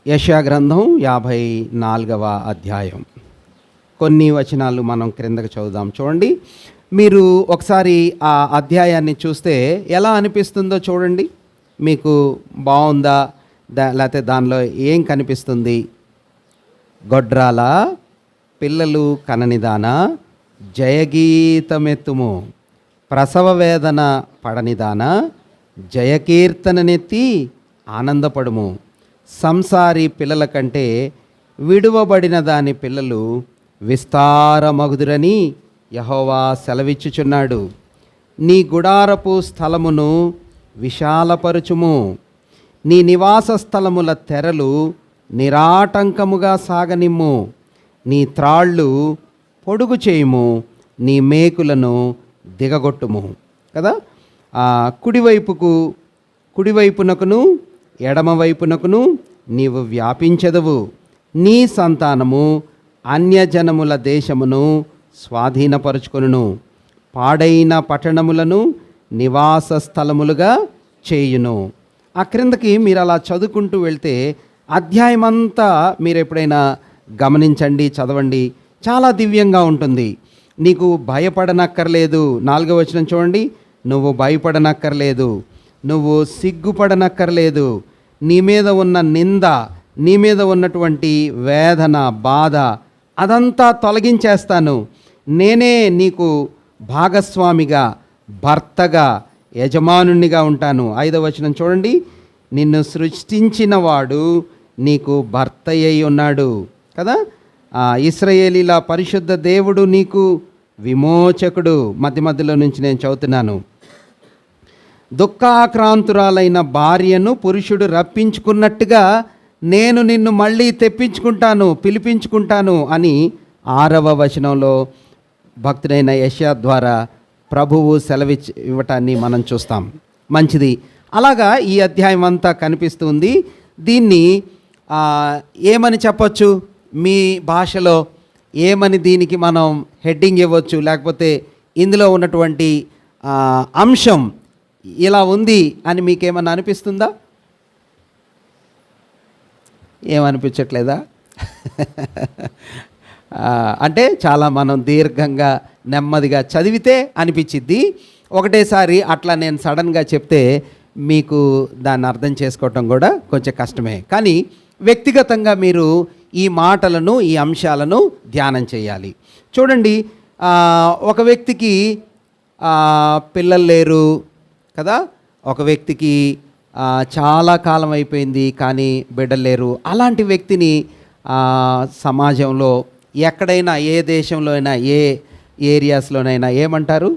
యెషయా గ్రంథం 54వ అధ్యాయం. కొన్ని వచనాలు మనం క్రిందకు చదువుదాం. చూడండి, మీరు ఒకసారి ఆ అధ్యాయాన్ని చూస్తే ఎలా అనిపిస్తుందో చూడండి. మీకు బాగుందా లేకపోతే దానిలో ఏం కనిపిస్తుంది? గొడ్రాల పిల్లలు కననిదానా జయగీతమెత్తుము, ప్రసవ వేదన పడనిదానా జయకీర్తననెత్తి ఆనందపడుము. సంసారి పిల్లల కంటే విడువబడిన దాని పిల్లలు విస్తారమగుదురని యెహోవా సెలవిచ్చుచున్నాడు. నీ గుడారపు స్థలమును విశాలపరచుము, నీ నివాస స్థలముల తెరలు నిరాటంకముగా సాగనిమ్ము, నీ త్రాళ్ళు పొడుగు చేయుము, నీ మేకులను దిగగొట్టుము. కదా, కుడివైపునకును ఎడమవైపునకును నీవు వ్యాపించెదవు. నీ సంతానము అన్యజనముల దేశమును స్వాధీనపరుచుకొనును, పాడైన పట్టణములను నివాస స్థలములుగా చేయును. ఆ క్రిందకి మీరు అలా చదువుకుంటూ వెళ్తే అధ్యాయమంతా మీరు ఎప్పుడైనా గమనించండి, చదవండి, చాలా దివ్యంగా ఉంటుంది. నీకు భయపడనక్కర్లేదు. 4వ వచనం చూడండి, నువ్వు భయపడనక్కర్లేదు, నువ్వు సిగ్గుపడనక్కర్లేదు. నీ మీద ఉన్న నింద, నీ మీద ఉన్నటువంటి వేదన, బాధ అదంతా తొలగించేస్తాను. నేనే నీకు భాగస్వామిగా, భర్తగా, యజమానునిగా ఉంటాను. 5వ వచనం చూడండి, నిన్ను సృష్టించిన వాడు నీకు భర్త అయి ఉన్నాడు. కదా, ఇశ్రాయేలీల పరిశుద్ధ దేవుడు నీకు విమోచకుడు. మధ్యలో నుంచి నేను చదువుతున్నాను. దుఃఖాక్రాంతురాలైన భార్యను పురుషుడు రప్పించుకున్నట్టుగా నేను నిన్ను మళ్ళీ తెప్పించుకుంటాను, పిలిపించుకుంటాను అని 6వ వచనంలో భక్తుడైన యెషయా ద్వారా ప్రభువు ఇవ్వటాన్ని మనం చూస్తాం. మంచిది. అలాగా ఈ అధ్యాయం అంతా కనిపిస్తుంది. దీన్ని ఏమని చెప్పొచ్చు? మీ భాషలో ఏమని దీనికి మనం హెడ్డింగ్ ఇవ్వచ్చు? లేకపోతే ఇందులో ఉన్నటువంటి అంశం ఇలా ఉంది అని మీకేమన్నా అనిపిస్తుందా? ఏమనిపించట్లేదా? అంటే చాలా మనం దీర్ఘంగా నెమ్మదిగా చదివితే అనిపించిద్ది. ఒకటేసారి అట్లా నేను సడన్గా చెప్తే మీకు దాన్ని అర్థం చేసుకోవటం కూడా కొంచెం కష్టమే. కానీ వ్యక్తిగతంగా మీరు ఈ మాటలను, ఈ అంశాలను ధ్యానం చేయాలి. చూడండి, ఒక వ్యక్తికి పిల్లలు లేరు కదా, ఒక వ్యక్తికి చాలా కాలం అయిపోయింది కానీ బిడ్డలు లేరు. అలాంటి వ్యక్తిని సమాజంలో ఎక్కడైనా, ఏ దేశంలో అయినా, ఏ ఏరియాస్లోనైనా ఏమంటారు?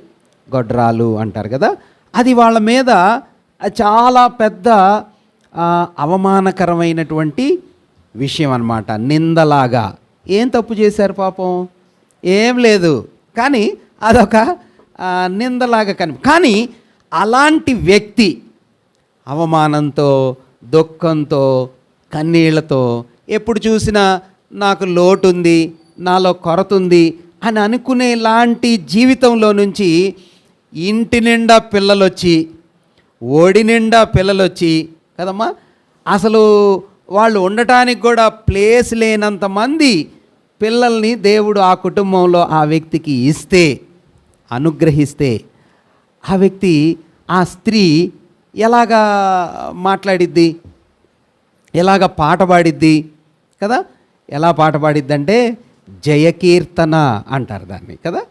గొడ్రాలు అంటారు కదా. అది వాళ్ళ మీద చాలా పెద్ద అవమానకరమైనటువంటి విషయం అన్నమాట, నిందలాగా. ఏం తప్పు చేశారు పాపం? ఏం లేదు, కానీ అదొక నిందలాగా కానీ అలాంటి వ్యక్తి అవమానంతో, దుఃఖంతో, కన్నీళ్లతో ఎప్పుడు చూసినా నాకు లోటు ఉంది, నాలో కొరత ఉంది అని అనుకునే లాంటి జీవితంలో నుంచి ఇంటి నిండా పిల్లలొచ్చి, ఒడి నిండా పిల్లలొచ్చి కదమ్మా, అసలు వాళ్ళు ఉండటానికి కూడా ప్లేస్ లేనంత మంది పిల్లల్ని దేవుడు ఆ కుటుంబంలో ఆ వ్యక్తికి ఇస్తే, అనుగ్రహిస్తే, ఆ వ్యక్తి, ఆ స్త్రీ ఎలాగా మాట్లాడిద్ది, ఎలాగ పాట పాడిద్ది కదా. ఎలా పాట పాడిద్దంటే జయకీర్తన అంటారు దాన్ని కదా.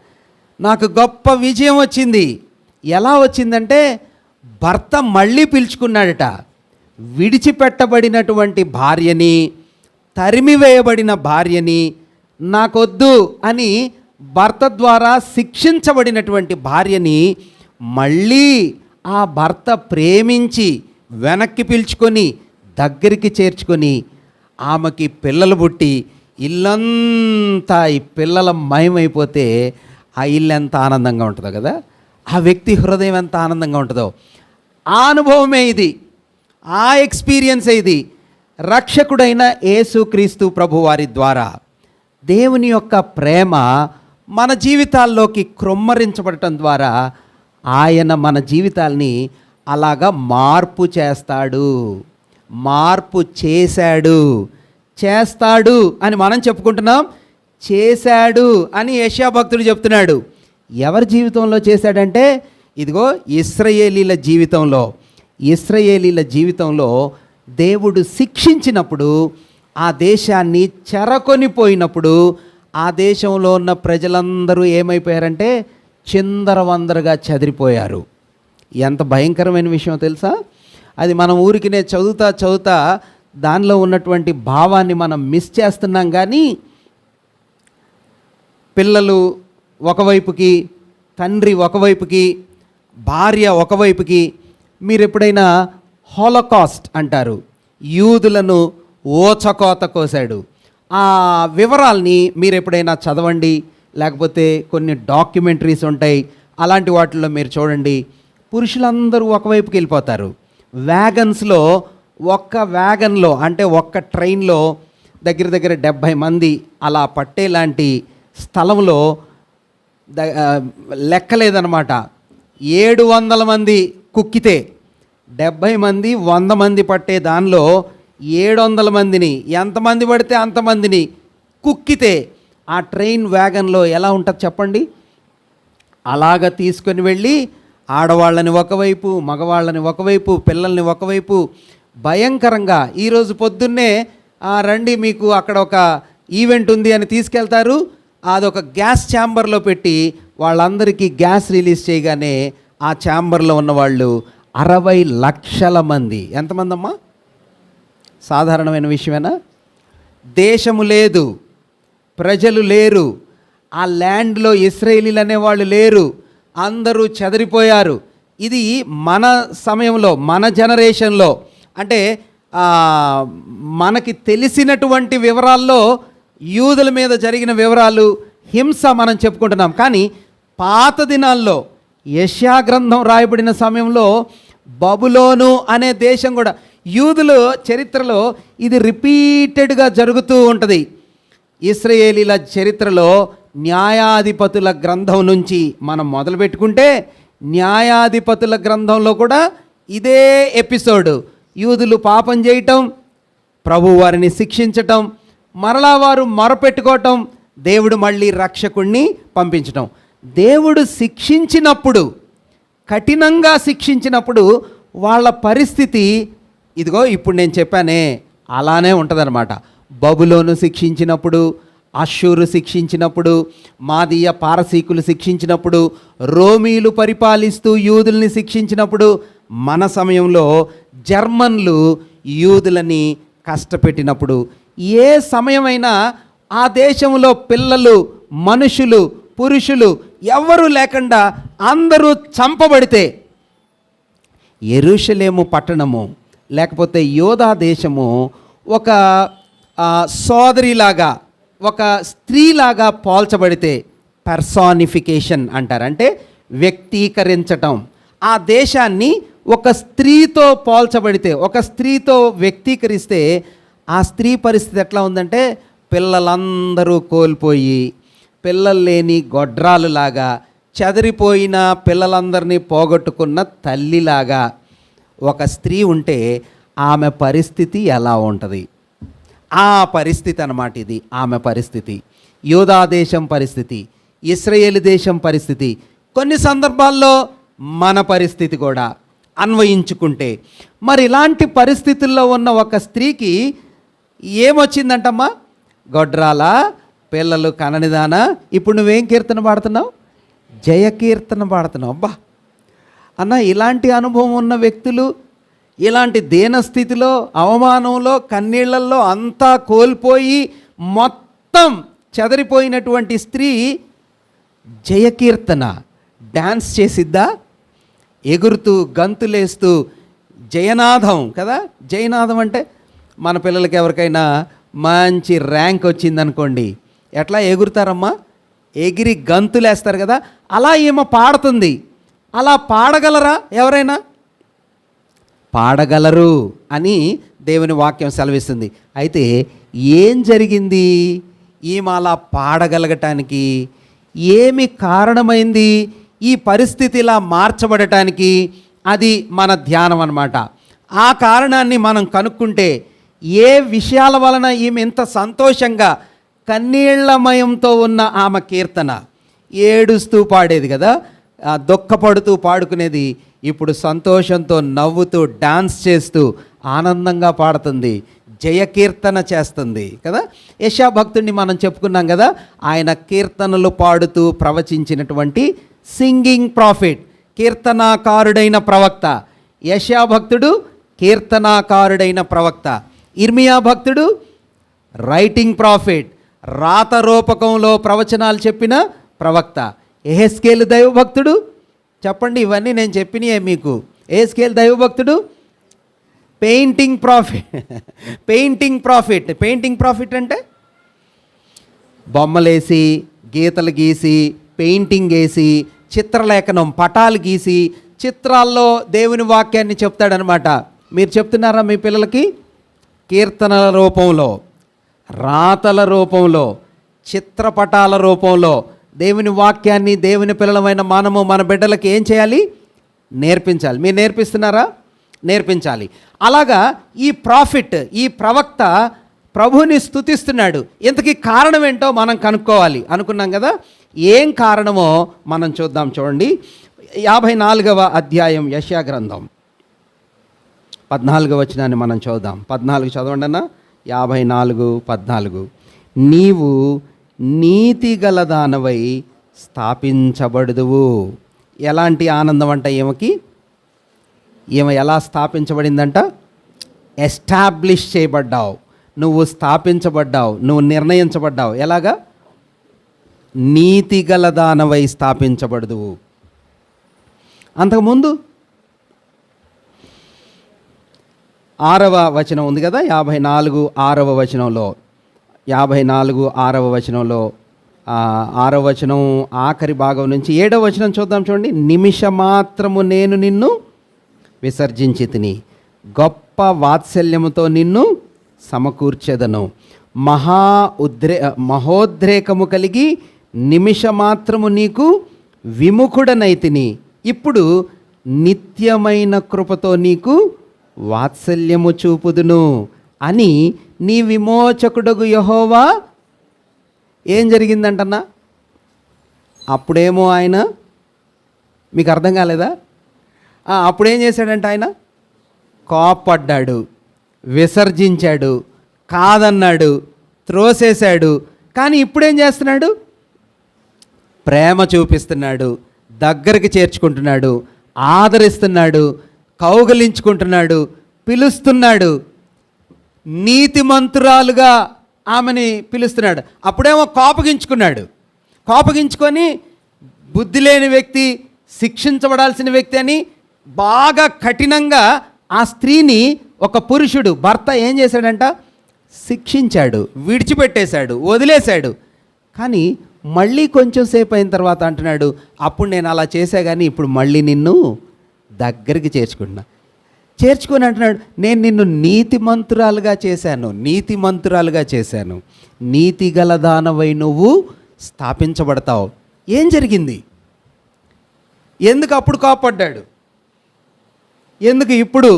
నాకు గొప్ప విజయం వచ్చింది. ఎలా వచ్చిందంటే భర్త మళ్ళీ పిలుచుకున్నాడట. విడిచిపెట్టబడినటువంటి భార్యని, తరిమివేయబడిన భార్యని నాకొద్దు అని భర్త ద్వారా శిక్షించబడినటువంటి భార్యని మళ్ళీ ఆ భర్త ప్రేమించి వెనక్కి పిలుచుకొని దగ్గరికి చేర్చుకొని ఆమెకి పిల్లలు పుట్టి ఇల్లంతా ఈ పిల్లల మయమైపోతే ఆ ఇల్లు ఎంత ఆనందంగా ఉంటుందో కదా, ఆ వ్యక్తి హృదయం ఎంత ఆనందంగా ఉంటుందో. ఆ అనుభవమే ఇది, ఆ ఎక్స్పీరియన్సే ఇది. రక్షకుడైన యేసుక్రీస్తు ప్రభువారి ద్వారా దేవుని యొక్క ప్రేమ మన జీవితాల్లోకి క్రొమ్మరించబడటం ద్వారా ఆయన మన జీవితాల్ని అలాగా మార్పు చేస్తాడు. మార్పు చేశాడు. చేస్తాడు అని మనం చెప్పుకుంటున్నాం, చేశాడు అని యెషయా భక్తుడు చెప్తున్నాడు. ఎవరి జీవితంలో చేశాడంటే ఇదిగో ఇశ్రాయేలీల జీవితంలో దేవుడు శిక్షించినప్పుడు, ఆ దేశాన్ని చెరకొనిపోయినప్పుడు ఆ దేశంలో ఉన్న ప్రజలందరూ ఏమైపోయారంటే చిందరవందరగా చెదిరిపోయారు. ఎంత భయంకరమైన విషయం తెలుసా? అది మనం ఊరికినే చదువుతా దానిలో ఉన్నటువంటి భావాన్ని మనం మిస్ చేస్తున్నాం. కానీ పిల్లలు ఒకవైపుకి, తండ్రి ఒకవైపుకి, భార్య ఒకవైపుకి. మీరు ఎప్పుడైనా హాలోకాస్ట్ అంటారు, యూదులను ఓచకోత కోసాడు, ఆ వివరాల్ని మీరు ఎప్పుడైనా చదవండి, లేకపోతే కొన్ని డాక్యుమెంటరీస్ ఉంటాయి, అలాంటి వాటిల్లో మీరు చూడండి. పురుషులందరూ ఒకవైపుకి వెళ్ళిపోతారు. వ్యాగన్స్లో, ఒక్క వ్యాగన్లో అంటే ఒక్క ట్రైన్లో దగ్గర 70 మంది అలా పట్టేలాంటి స్థలంలో లెక్కలేదన్నమాట. 700 మంది కుక్కితే 70 మంది 100 మంది పట్టే దానిలో 700 మందిని, ఎంతమంది పడితే అంతమందిని కుక్కితే ఆ ట్రైన్ వ్యాగన్లో ఎలా ఉంటుంది చెప్పండి? అలాగ తీసుకొని వెళ్ళి ఆడవాళ్ళని ఒకవైపు, మగవాళ్ళని ఒకవైపు, పిల్లల్ని ఒకవైపు భయంకరంగా. ఈరోజు పొద్దున్నే రండి మీకు అక్కడ ఒక ఈవెంట్ ఉంది అని తీసుకెళ్తారు. అదొక గ్యాస్ ఛాంబర్లో పెట్టి వాళ్ళందరికీ గ్యాస్ రిలీజ్ చేయగానే ఆ ఛాంబర్లో ఉన్నవాళ్ళు 60 లక్షల మంది. ఎంతమంది అమ్మా? సాధారణమైన విషయమేనా? దేశము లేదు, ప్రజలు లేరు, ఆ ల్యాండ్లో ఇశ్రాయేలీలు అనేవాళ్ళు లేరు, అందరూ చెదిరిపోయారు. ఇది మన సమయంలో, మన జనరేషన్లో, అంటే మనకి తెలిసినటువంటి వివరాల్లో యూదుల మీద జరిగిన వివరాలు, హింస మనం చెప్పుకుంటున్నాం. కానీ పాత దినాల్లో యెషయా గ్రంథం రాయబడిన సమయంలో బబులోను అనే దేశం కూడా, యూదుల చరిత్రలో ఇది రిపీటెడ్గా జరుగుతూ ఉంటుంది. ఇశ్రాయేలీల చరిత్రలో న్యాయాధిపతుల గ్రంథం నుంచి మనం మొదలు పెట్టుకుంటే, న్యాయాధిపతుల గ్రంథంలో కూడా ఇదే ఎపిసోడ్. యూదులు పాపం చేయటం, ప్రభు వారిని శిక్షించటం, మరలా వారు మొరపెట్టుకోవటం, దేవుడు మళ్ళీ రక్షకుణ్ణి పంపించటం. దేవుడు శిక్షించినప్పుడు, కఠినంగా శిక్షించినప్పుడు వాళ్ళ పరిస్థితి ఇదిగో ఇప్పుడు నేను చెప్పానే అలానే ఉంటుందన్నమాట. బబులోను శిక్షించినప్పుడు, అష్షూరు శిక్షించినప్పుడు, మాదీయ పారసీకులు శిక్షించినప్పుడు, రోమీలు పరిపాలిస్తూ యూదుల్ని శిక్షించినప్పుడు, మన సమయంలో జర్మన్లు యూదులని కష్టపెట్టినప్పుడు, ఏ సమయమైనా ఆ దేశంలో పిల్లలు, మనుషులు, పురుషులు ఎవ్వరూ లేకుండా అందరూ చంపబడితే, యెరూషలేము పట్టణము లేకపోతే యోధా దేశము ఒక సోదరిలాగా, ఒక స్త్రీలాగా పోల్చబడితే, పర్సానిఫికేషన్ అంటారు, అంటే వ్యక్తీకరించటం. ఆ దేశాన్ని ఒక స్త్రీతో పోల్చబడితే, ఒక స్త్రీతో వ్యక్తీకరిస్తే ఆ స్త్రీ పరిస్థితి ఎట్లా ఉందంటే, పిల్లలందరూ కోల్పోయి, పిల్లలు లేని గొడ్రాలులాగా, చెదిరిపోయిన పిల్లలందరినీ పోగొట్టుకున్న తల్లిలాగా ఒక స్త్రీ ఉంటే ఆమె పరిస్థితి ఎలా ఉంటుంది? ఆ పరిస్థితి అన్నమాట ఇది. ఆమె పరిస్థితి, యూదా దేశం పరిస్థితి, ఇశ్రాయేలు దేశం పరిస్థితి, కొన్ని సందర్భాల్లో మన పరిస్థితి కూడా అన్వయించుకుంటే. మరి ఇలాంటి పరిస్థితుల్లో ఉన్న ఒక స్త్రీకి ఏమొచ్చిందంటమ్మా? గొడ్రాల, పిల్లలు కననిదానా. ఇప్పుడు నువ్వేం కీర్తన పాడుతున్నావు? జయకీర్తన పాడుతున్నావు. అబ్బా అన్న, ఇలాంటి అనుభవం ఉన్న వ్యక్తులు, ఇలాంటి దీనస్థితిలో, అవమానంలో, కన్నీళ్లలో అంతా కోల్పోయి మొత్తం చెదరిపోయినటువంటి స్త్రీ జయకీర్తన డ్యాన్స్ చేసిద్దా? ఎగురుతూ గంతులేస్తూ జయనాదం కదా. జయనాదం అంటే మన పిల్లలకి ఎవరికైనా మంచి ర్యాంక్ వచ్చిందనుకోండి, ఎట్లా ఎగురుతారమ్మా? ఎగిరి గంతులేస్తారు కదా. అలా ఏమో పాడుతుంది. అలా పాడగలరా ఎవరైనా? పాడగలరు అని దేవుని వాక్యం సెలవిస్తుంది. అయితే ఏం జరిగింది ఈమె అలా పాడగలగటానికి? ఏమి కారణమైంది ఈ పరిస్థితి ఇలా మార్చబడటానికి? అది మన ధ్యానం అన్నమాట. ఆ కారణాన్ని మనం కనుక్కుంటే ఏ విషయాల వలన ఈమె ఇంత సంతోషంగా కన్నీళ్లమయంతో ఉన్న ఆమె కీర్తన, ఏడుస్తూ పాడేది కదా, దుఃఖపడుతూ పాడుకునేది, ఇప్పుడు సంతోషంతో నవ్వుతూ డాన్స్ చేస్తూ ఆనందంగా పాడుతుంది, జయకీర్తన చేస్తుంది కదా. యెషయా భక్తుడిని మనం చెప్పుకున్నాం కదా, ఆయన కీర్తనలు పాడుతూ ప్రవచించినటువంటి సింగింగ్ ప్రాఫిట్, కీర్తనాకారుడైన ప్రవక్త. యెషయా భక్తుడు కీర్తనాకారుడైన ప్రవక్త. ఇర్మియా భక్తుడు రైటింగ్ ప్రాఫిట్, రాత రూపకంలో ప్రవచనాలు చెప్పిన ప్రవక్త. యెహెజ్కేలు దైవభక్తుడు, చెప్పండి ఇవన్నీ నేను చెప్పినయే మీకు. యెహెజ్కేలు దైవభక్తుడు పెయింటింగ్ ప్రాఫిట్. పెయింటింగ్ ప్రాఫిట్ అంటే బొమ్మలేసి, గీతలు గీసి, పెయింటింగ్ వేసి, చిత్రలేఖనం, పటాలు గీసి, చిత్రాల్లో దేవుని వాక్యాన్ని చెప్తాడనమాట. మీరు చెప్తున్నారా మీ పిల్లలకి? కీర్తనల రూపంలో, రాతల రూపంలో, చిత్రపటాల రూపంలో దేవుని వాక్యాన్ని దేవుని పిల్లలమైన మనము మన బిడ్డలకి ఏం చేయాలి? నేర్పించాలి. మీరు నేర్పిస్తున్నారా? నేర్పించాలి. అలాగా ఈ ప్రాఫిట్, ఈ ప్రవక్త ప్రభుని స్తుతిస్తున్నాడు. ఇంతకీ కారణం ఏంటో మనం కనుక్కోవాలి అనుకున్నాం కదా. ఏం కారణమో మనం చూద్దాం. చూడండి, 54వ అధ్యాయం యెషయా గ్రంథం 14వ వచనాన్ని మనం చూద్దాం. 14 చదవండి అన్న. 54:14. నీవు నీతిగల దానవై స్థాపించబడుదువు. ఎలాంటి ఆనందం అంట ఈమెకి? ఈమె ఎలా స్థాపించబడిందంట? ఎస్టాబ్లిష్ చేయబడ్డావు, నువ్వు స్థాపించబడ్డావు, నువ్వు నిర్ణయించబడ్డావు. ఎలాగా? నీతిగల దానవై స్థాపించబడుదువు. అంతకుముందు 6వ వచనం ఉంది కదా, 54:6వ వచనంలో, 54:6వ వచనంలో, 6వ వచనం ఆఖరి భాగం నుంచి 7వ వచనం చూద్దాం. చూడండి, నిమిషమాత్రము నేను నిన్ను విసర్జించి తిని, గొప్ప వాత్సల్యముతో నిన్ను సమకూర్చెదను. మహోద్రేకము కలిగి నిమిషమాత్రము నీకు విముఖుడనైతిని. ఇప్పుడు నిత్యమైన కృపతో నీకు వాత్సల్యము చూపుదును అని నీ విమోచకుడగు యెహోవా. ఏం జరిగిందంటన్నా? అప్పుడేమో ఆయన, మీకు అర్థం కాలేదా? అప్పుడేం చేశాడంట? ఆయన కోప్పడ్డాడు, విసర్జించాడు, కాదన్నాడు, త్రోసేశాడు. కానీ ఇప్పుడేం చేస్తున్నాడు? ప్రేమ చూపిస్తున్నాడు, దగ్గరికి చేర్చుకుంటున్నాడు, ఆదరిస్తున్నాడు, కౌగలించుకుంటున్నాడు, పిలుస్తున్నాడు, నీతిమంతురాలుగా ఆమెని పిలుస్తున్నాడు. అప్పుడేమో కోపగించుకొని బుద్ధి లేని వ్యక్తి, శిక్షించబడాల్సిన వ్యక్తి అని బాగా కఠినంగా ఆ స్త్రీని ఒక పురుషుడు, భర్త ఏం చేశాడంట? శిక్షించాడు, విడిచిపెట్టేశాడు, వదిలేశాడు. కానీ మళ్ళీ కొంచెం సేపు అయిన తర్వాత అంటున్నాడు, అప్పుడు నేను అలా చేశా కానీ ఇప్పుడు మళ్ళీ నిన్ను దగ్గరికి చేర్చుకొని అంటున్నాడు, నేను నిన్ను నీతిమంతురాలుగా చేశాను, నీతిగల దానవై నువ్వు స్థాపించబడతావు. ఏం జరిగింది? ఎందుకు అప్పుడు కోపడ్డాడు? ఎందుకు ఇప్పుడు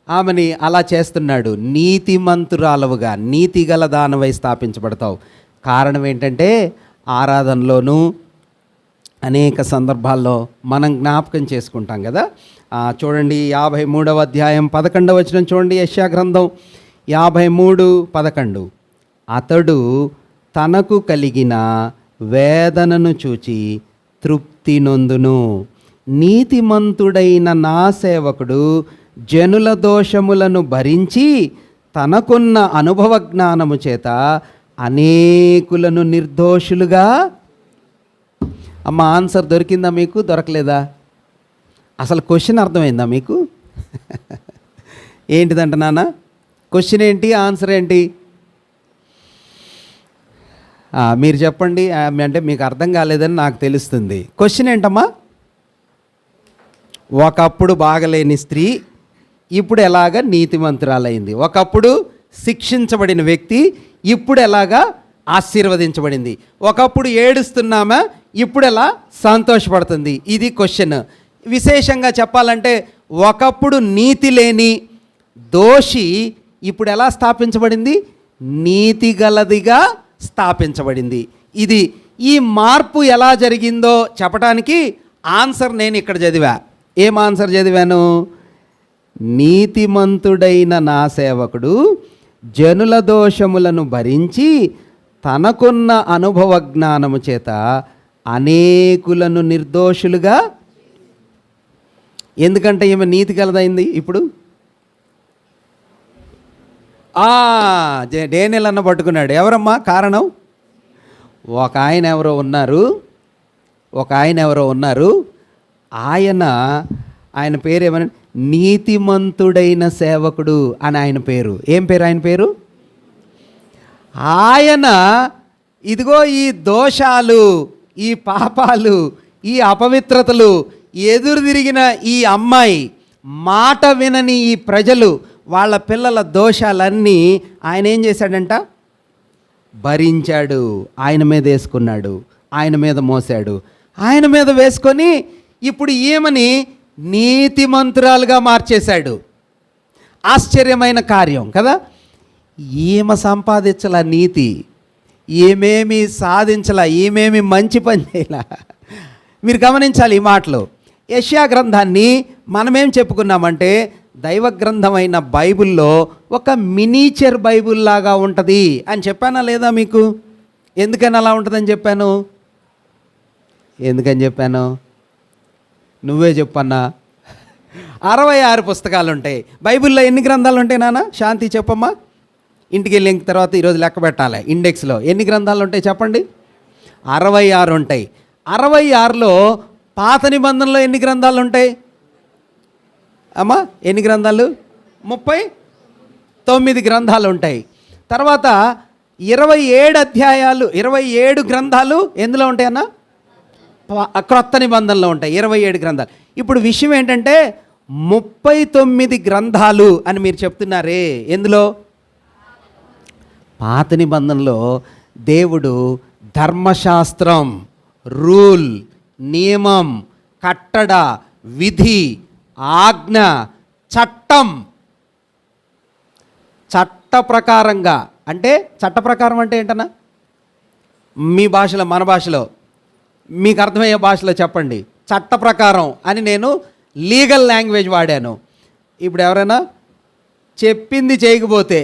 ఆమెని అలా చేస్తున్నాడు? నీతిమంతురాలవుగా, నీతిగల దానవై స్థాపించబడతావు. కారణం ఏంటంటే ఆరాధనలోనూ అనేక సందర్భాల్లో మనం జ్ఞాపకం చేసుకుంటాం కదా. చూడండి, 53వ అధ్యాయం 11వ వచనం చూడండి, యెషయా గ్రంథం 53:11. అతడు తనకు కలిగిన వేదనను చూచి తృప్తి నొందును. నీతిమంతుడైన నా సేవకుడు జనుల దోషములను భరించి తనకున్న అనుభవ జ్ఞానము చేత అనేకులను నిర్దోషులుగా. అమ్మ, ఆన్సర్ దొరికిందా మీకు? దొరకలేదా? అసలు క్వశ్చన్ అర్థమైందా మీకు? ఏంటిదంట నాన్న? క్వశ్చన్ ఏంటి, ఆన్సర్ ఏంటి? మీరు చెప్పండి. అంటే మీకు అర్థం కాలేదని నాకు తెలుస్తుంది. క్వశ్చన్ ఏంటమ్మా? ఒకప్పుడు బాగలేని స్త్రీ ఇప్పుడు ఎలాగ నీతిమంతురాలైంది? ఒకప్పుడు శిక్షించబడిన వ్యక్తి ఇప్పుడు ఎలాగా ఆశీర్వదించబడింది? ఒకప్పుడు ఏడుస్తున్నామా, ఇప్పుడు ఎలా సంతోషపడుతుంది? ఇది క్వశ్చన్. విశేషంగా చెప్పాలంటే ఒకప్పుడు నీతి లేని, దోషి ఇప్పుడు ఎలా స్థాపించబడింది? నీతిగలదిగా స్థాపించబడింది. ఇది ఈ మార్పు ఎలా జరిగిందో చెప్పడానికి ఆన్సర్ నేను ఇక్కడ చదివా. ఏం ఆన్సర్ చదివాను? నీతిమంతుడైన నా సేవకుడు జనుల దోషములను భరించి తనకున్న అనుభవ జ్ఞానము చేత అనేకులను నిర్దోషులుగా. ఎందుకంటే ఈమె నీతి కలదైంది. ఇప్పుడు డేనియల్ అన్న పట్టుకున్నాడు. ఎవరమ్మా కారణం? ఒక ఆయన ఎవరో ఉన్నారు. ఆయన పేరు ఏమన్నా? నీతిమంతుడైన సేవకుడు అని ఆయన పేరు. ఏం పేరు ఆయన పేరు? ఆయన ఇదిగో ఈ దోషాలు, ఈ పాపాలు, ఈ అపవిత్రతలు ఎదురు తిరిగిన ఈ అమ్మాయి, మాట వినని ఈ ప్రజలు, వాళ్ళ పిల్లల దోషాలన్నీ ఆయన ఏం చేశాడంట? భరించాడు. ఆయన మీద వేసుకున్నాడు, ఆయన మీద మోసాడు. ఆయన మీద వేసుకొని ఇప్పుడు ఈమెని నీతిమంతురాలుగా మార్చేశాడు. ఆశ్చర్యమైన కార్యం కదా. ఈమె సంపాదించాల నీతి, ఏమేమి సాధించాల, ఏమేమి మంచి పని చేయాల. మీరు గమనించాలి ఈ మాటలు. యెషయా గ్రంథాన్ని మనమేం చెప్పుకున్నామంటే దైవ గ్రంథమైన బైబిల్లో ఒక మినీచర్ బైబిల్ లాగా ఉంటుంది అని చెప్పానా లేదా మీకు? ఎందుకని అలా ఉంటుందని చెప్పాను? నువ్వే చెప్పన్నా. 66 పుస్తకాలు ఉంటాయి బైబిల్లో. ఎన్ని గ్రంథాలు ఉంటాయి నాన్న? శాంతి చెప్పమ్మా. ఇంటికి వెళ్ళిన తర్వాత ఈరోజు లెక్క పెట్టాలి. ఇండెక్స్లో ఎన్ని గ్రంథాలు ఉంటాయి చెప్పండి? 66 ఉంటాయి. 66లో పాత నిబంధనలో ఎన్ని గ్రంథాలు ఉంటాయి అమ్మా? ఎన్ని గ్రంథాలు? 39 గ్రంథాలు ఉంటాయి. తర్వాత 27 అధ్యాయాలు, 27 గ్రంథాలు ఎందులో ఉంటాయన్నా? క్రొత్త నిబంధనలో ఉంటాయి 27 గ్రంథాలు. ఇప్పుడు విషయం ఏంటంటే 39 గ్రంథాలు అని మీరు చెప్తున్నారే. ఎందులో? పాత నిబంధనలో దేవుడు ధర్మశాస్త్రం, రూల్, నియమం, కట్టడ, విధి, ఆజ్ఞ, చట్టం, చట్ట ప్రకారంగా. అంటే చట్ట ప్రకారం అంటే ఏంటన్నా? మీ భాషలో, మన భాషలో, మీకు అర్థమయ్యే భాషలో చెప్పండి. చట్ట ప్రకారం అని నేను లీగల్ లాంగ్వేజ్ వాడాను. ఇప్పుడు ఎవరైనా చెప్పింది చేయకపోతే,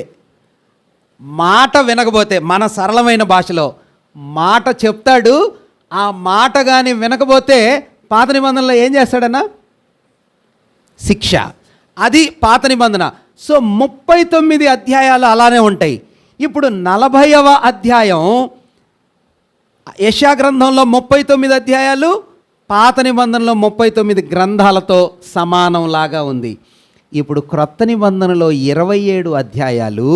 మాట వినకపోతే, మన సరళమైన భాషలో మాట చెప్తాడు, ఆ మాట కానీ వినకపోతే పాత నిబంధనలో ఏం చేస్తాడన్నా? శిక్ష. అది పాత నిబంధన. సో 39 అధ్యాయాలు అలానే ఉంటాయి. ఇప్పుడు 40వ అధ్యాయం యెషయా గ్రంథంలో 39 అధ్యాయాలు, పాత నిబంధనలో 39 గ్రంథాలతో సమానంలాగా ఉంది. ఇప్పుడు క్రొత్త నిబంధనలో 27 అధ్యాయాలు,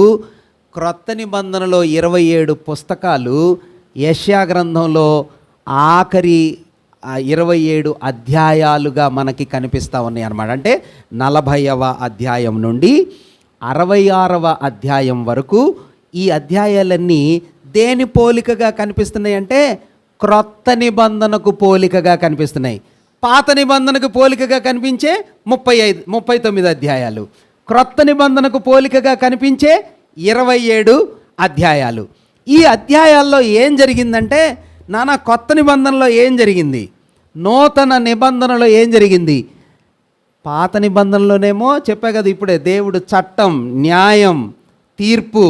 క్రొత్త నిబంధనలో 27 పుస్తకాలు, యెషయా గ్రంథంలో ఆఖరి 27 అధ్యాయాలుగా మనకి కనిపిస్తూ ఉన్నాయి అన్నమాట. అంటే 40వ అధ్యాయం నుండి 66వ అధ్యాయం వరకు ఈ అధ్యాయాలన్నీ దేని పోలికగా కనిపిస్తున్నాయి అంటే క్రొత్త నిబంధనకు పోలికగా కనిపిస్తున్నాయి. పాత నిబంధనకు పోలికగా కనిపించే 39 అధ్యాయాలు, క్రొత్త నిబంధనకు పోలికగా కనిపించే 27 అధ్యాయాలు. ఈ అధ్యాయాల్లో ఏం జరిగిందంటే, నానా కొత్త నిబంధనలో ఏం జరిగింది, నూతన నిబంధనలో ఏం జరిగింది? పాత నిబంధనలోనేమో చెప్పా కదా ఇప్పుడే, దేవుడు చట్టం, న్యాయం, తీర్పు,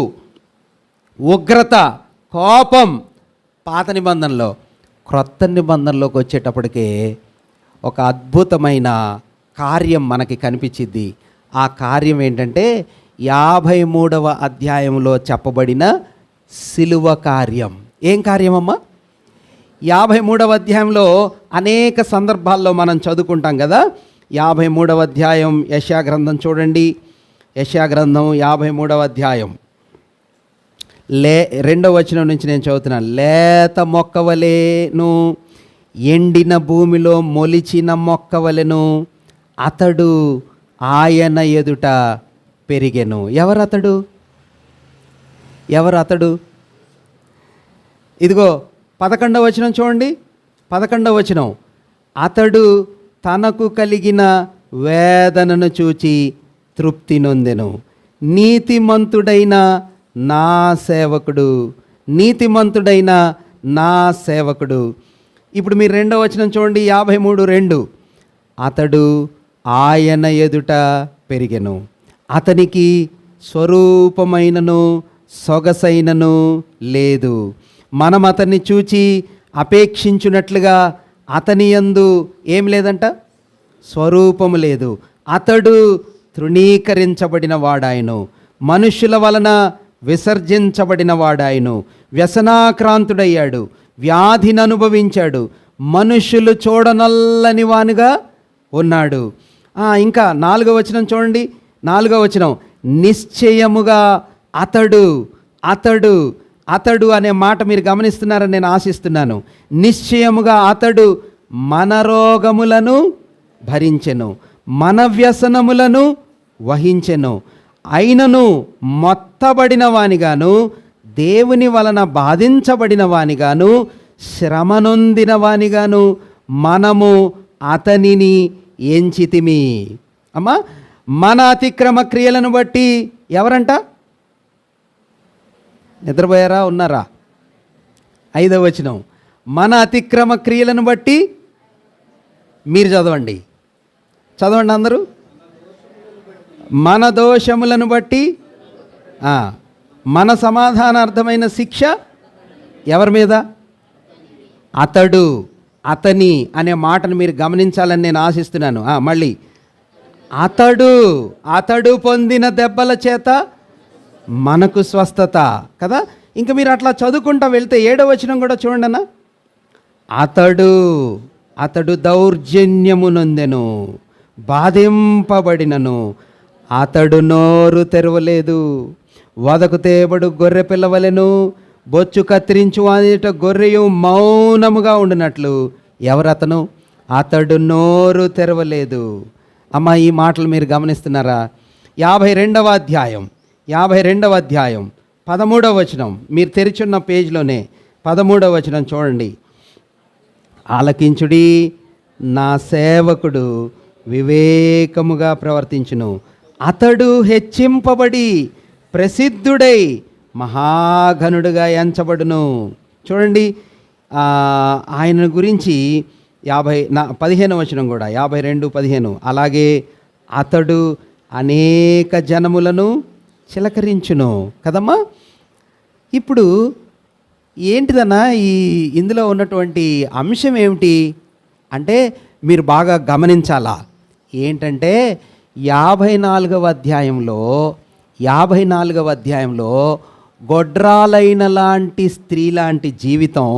ఉగ్రత, కోపం పాత నిబంధనలో. క్రొత్త నిబంధనలోకి వచ్చేటప్పటికే ఒక అద్భుతమైన కార్యం మనకి కనిపించింది. ఆ కార్యం ఏంటంటే 53వ అధ్యాయంలో చెప్పబడిన సిలువ కార్యం. ఏం కార్యమమ్మా? 53వ అధ్యాయంలో అనేక సందర్భాల్లో మనం చదువుకుంటాం కదా. 53వ అధ్యాయం యెషయా గ్రంథం చూడండి. యెషయా గ్రంథం 53వ అధ్యాయం 2వ వచనం నుంచి నేను చదువుతున్నాను. లేత మొక్కవలెను, ఎండిన భూమిలో మొలిచిన మొక్కవలెను అతడు ఆయన ఎదుట పెరిగెను. ఎవరతడు? ఇదిగో 11వ వచనం చూడండి. 11వ వచనం, అతడు తనకు కలిగిన వేదనను చూచి తృప్తి నొందెను. నీతిమంతుడైన నా సేవకుడు, నీతిమంతుడైన నా సేవకుడు. ఇప్పుడు మీరు 2వ వచనం చూడండి, 53:2. అతడు ఆయన ఎదుట పెరిగెను, అతనికి స్వరూపమైనను సొగసైనను లేదు. మనం అతన్ని చూచి అపేక్షించున్నట్లుగా అతని యందు ఏం లేదంట, స్వరూపము లేదు. అతడు తృణీకరించబడిన వాడాయను, మనుష్యుల వలన విసర్జించబడిన వాడాయను, వ్యసనాక్రాంతుడయ్యాడు, వ్యాధిని అనుభవించాడు, మనుష్యులు చూడనల్లని వానిగా ఉన్నాడు. ఇంకా 4వ వచనం చూడండి, 4వ వచనం. నిశ్చయముగా అతడు అతడు అతడు అనే మాట మీరు గమనిస్తున్నారని నేను ఆశిస్తున్నాను. నిశ్చయముగా అతడు మన రోగములను భరించెను, మన వ్యసనములను వహించెను, అయినను మొత్తబడిన వానిగాను, దేవుని వలన బాధించబడిన వానిగాను, శ్రమనొందిన వానిగాను మనము అతనిని ఎంచితిమి. అమ్మా, మన అతిక్రమ క్రియలను బట్టి ఎవరంట? నిద్రపోయారా, ఉన్నారా? 5వ వచనం. మన అతిక్రమ క్రియలను బట్టి, మీరు చదవండి అందరూ. మన దోషములను బట్టి మన సమాధానార్థమైన శిక్ష ఎవరి మీద? అతడు, అతని అనే మాటను మీరు గమనించాలని నేను ఆశిస్తున్నాను. మళ్ళీ అతడు పొందిన దెబ్బల చేత మనకు స్వస్థత కదా. ఇంకా మీరు అట్లా చదువుకుంటా వెళ్తే 7వ వచనం కూడా చూడండి అన్న. అతడు దౌర్జన్యము నొందెను, బాధింపబడినను, అతడు నోరు తెరవలేదు. వదకు తేబడు గొర్రె పిల్లవలెను, బొచ్చు కత్తిరించు వానిట గొర్రెయు మౌనముగా ఉండినట్లు. ఎవరతను? అతడు నోరు తెరవలేదు. అమ్మ, ఈ మాటలు మీరు గమనిస్తున్నారా? 52వ అధ్యాయం 13వ వచనం, మీరు తెరిచున్న పేజ్లోనే 13వ వచనం చూడండి. ఆలకించుడి, నా సేవకుడు వివేకముగా ప్రవర్తించును, అతడు హెచ్చింపబడి ప్రసిద్ధుడై మహాఘనుడుగా ఎంచబడును. చూడండి, ఆయన గురించి 15వ వచనం కూడా 52:15. అలాగే అతడు అనేక జనములను చిలకరించును కదమ్మా. ఇప్పుడు ఏంటిదన్నా ఇందులో ఉన్నటువంటి అంశం ఏమిటి అంటే మీరు బాగా గమనించాలా. ఏంటంటే 54వ అధ్యాయంలో గొడ్రాలైన లాంటి స్త్రీ లాంటి జీవితం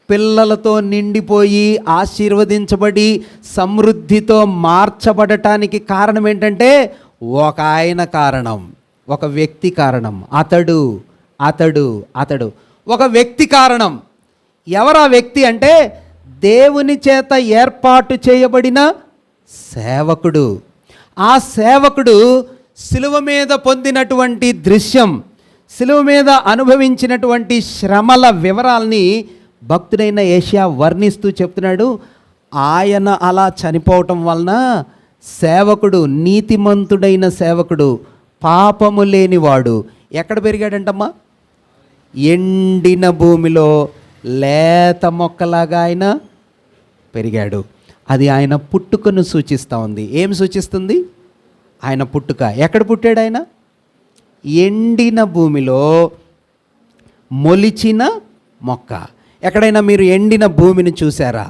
పిల్లలతో నిండిపోయి ఆశీర్వదించబడి సమృద్ధితో మార్చబడటానికి కారణం ఏంటంటే ఒక ఆయన కారణం, ఒక వ్యక్తి కారణం. అతడు ఒక వ్యక్తి కారణం. ఎవరు ఆ వ్యక్తి అంటే దేవుని చేత ఏర్పాటు చేయబడిన సేవకుడు. ఆ సేవకుడు సిలువ మీద పొందినటువంటి దృశ్యం, సిలువ మీద అనుభవించినటువంటి శ్రమల వివరాల్ని భక్తుడైన యేషయా వర్ణిస్తూ చెప్తున్నాడు. ఆయన అలా చనిపోవటం వలన సేవకుడు, నీతిమంతుడైన సేవకుడు, పాపము లేనివాడు ఎక్కడ పెరిగాడంటమ్మా? ఎండిన భూమిలో లేత మొక్కలాగా ఆయన పెరిగాడు. అది ఆయన పుట్టుకను సూచిస్తూ ఉంది. ఏం సూచిస్తుంది? ఆయన పుట్టుక. ఎక్కడ పుట్టాడు ఆయన? ఎండిన భూమిలో మొలిచిన మొక్క. ఎక్కడైనా మీరు ఎండిన భూమిని చూసారా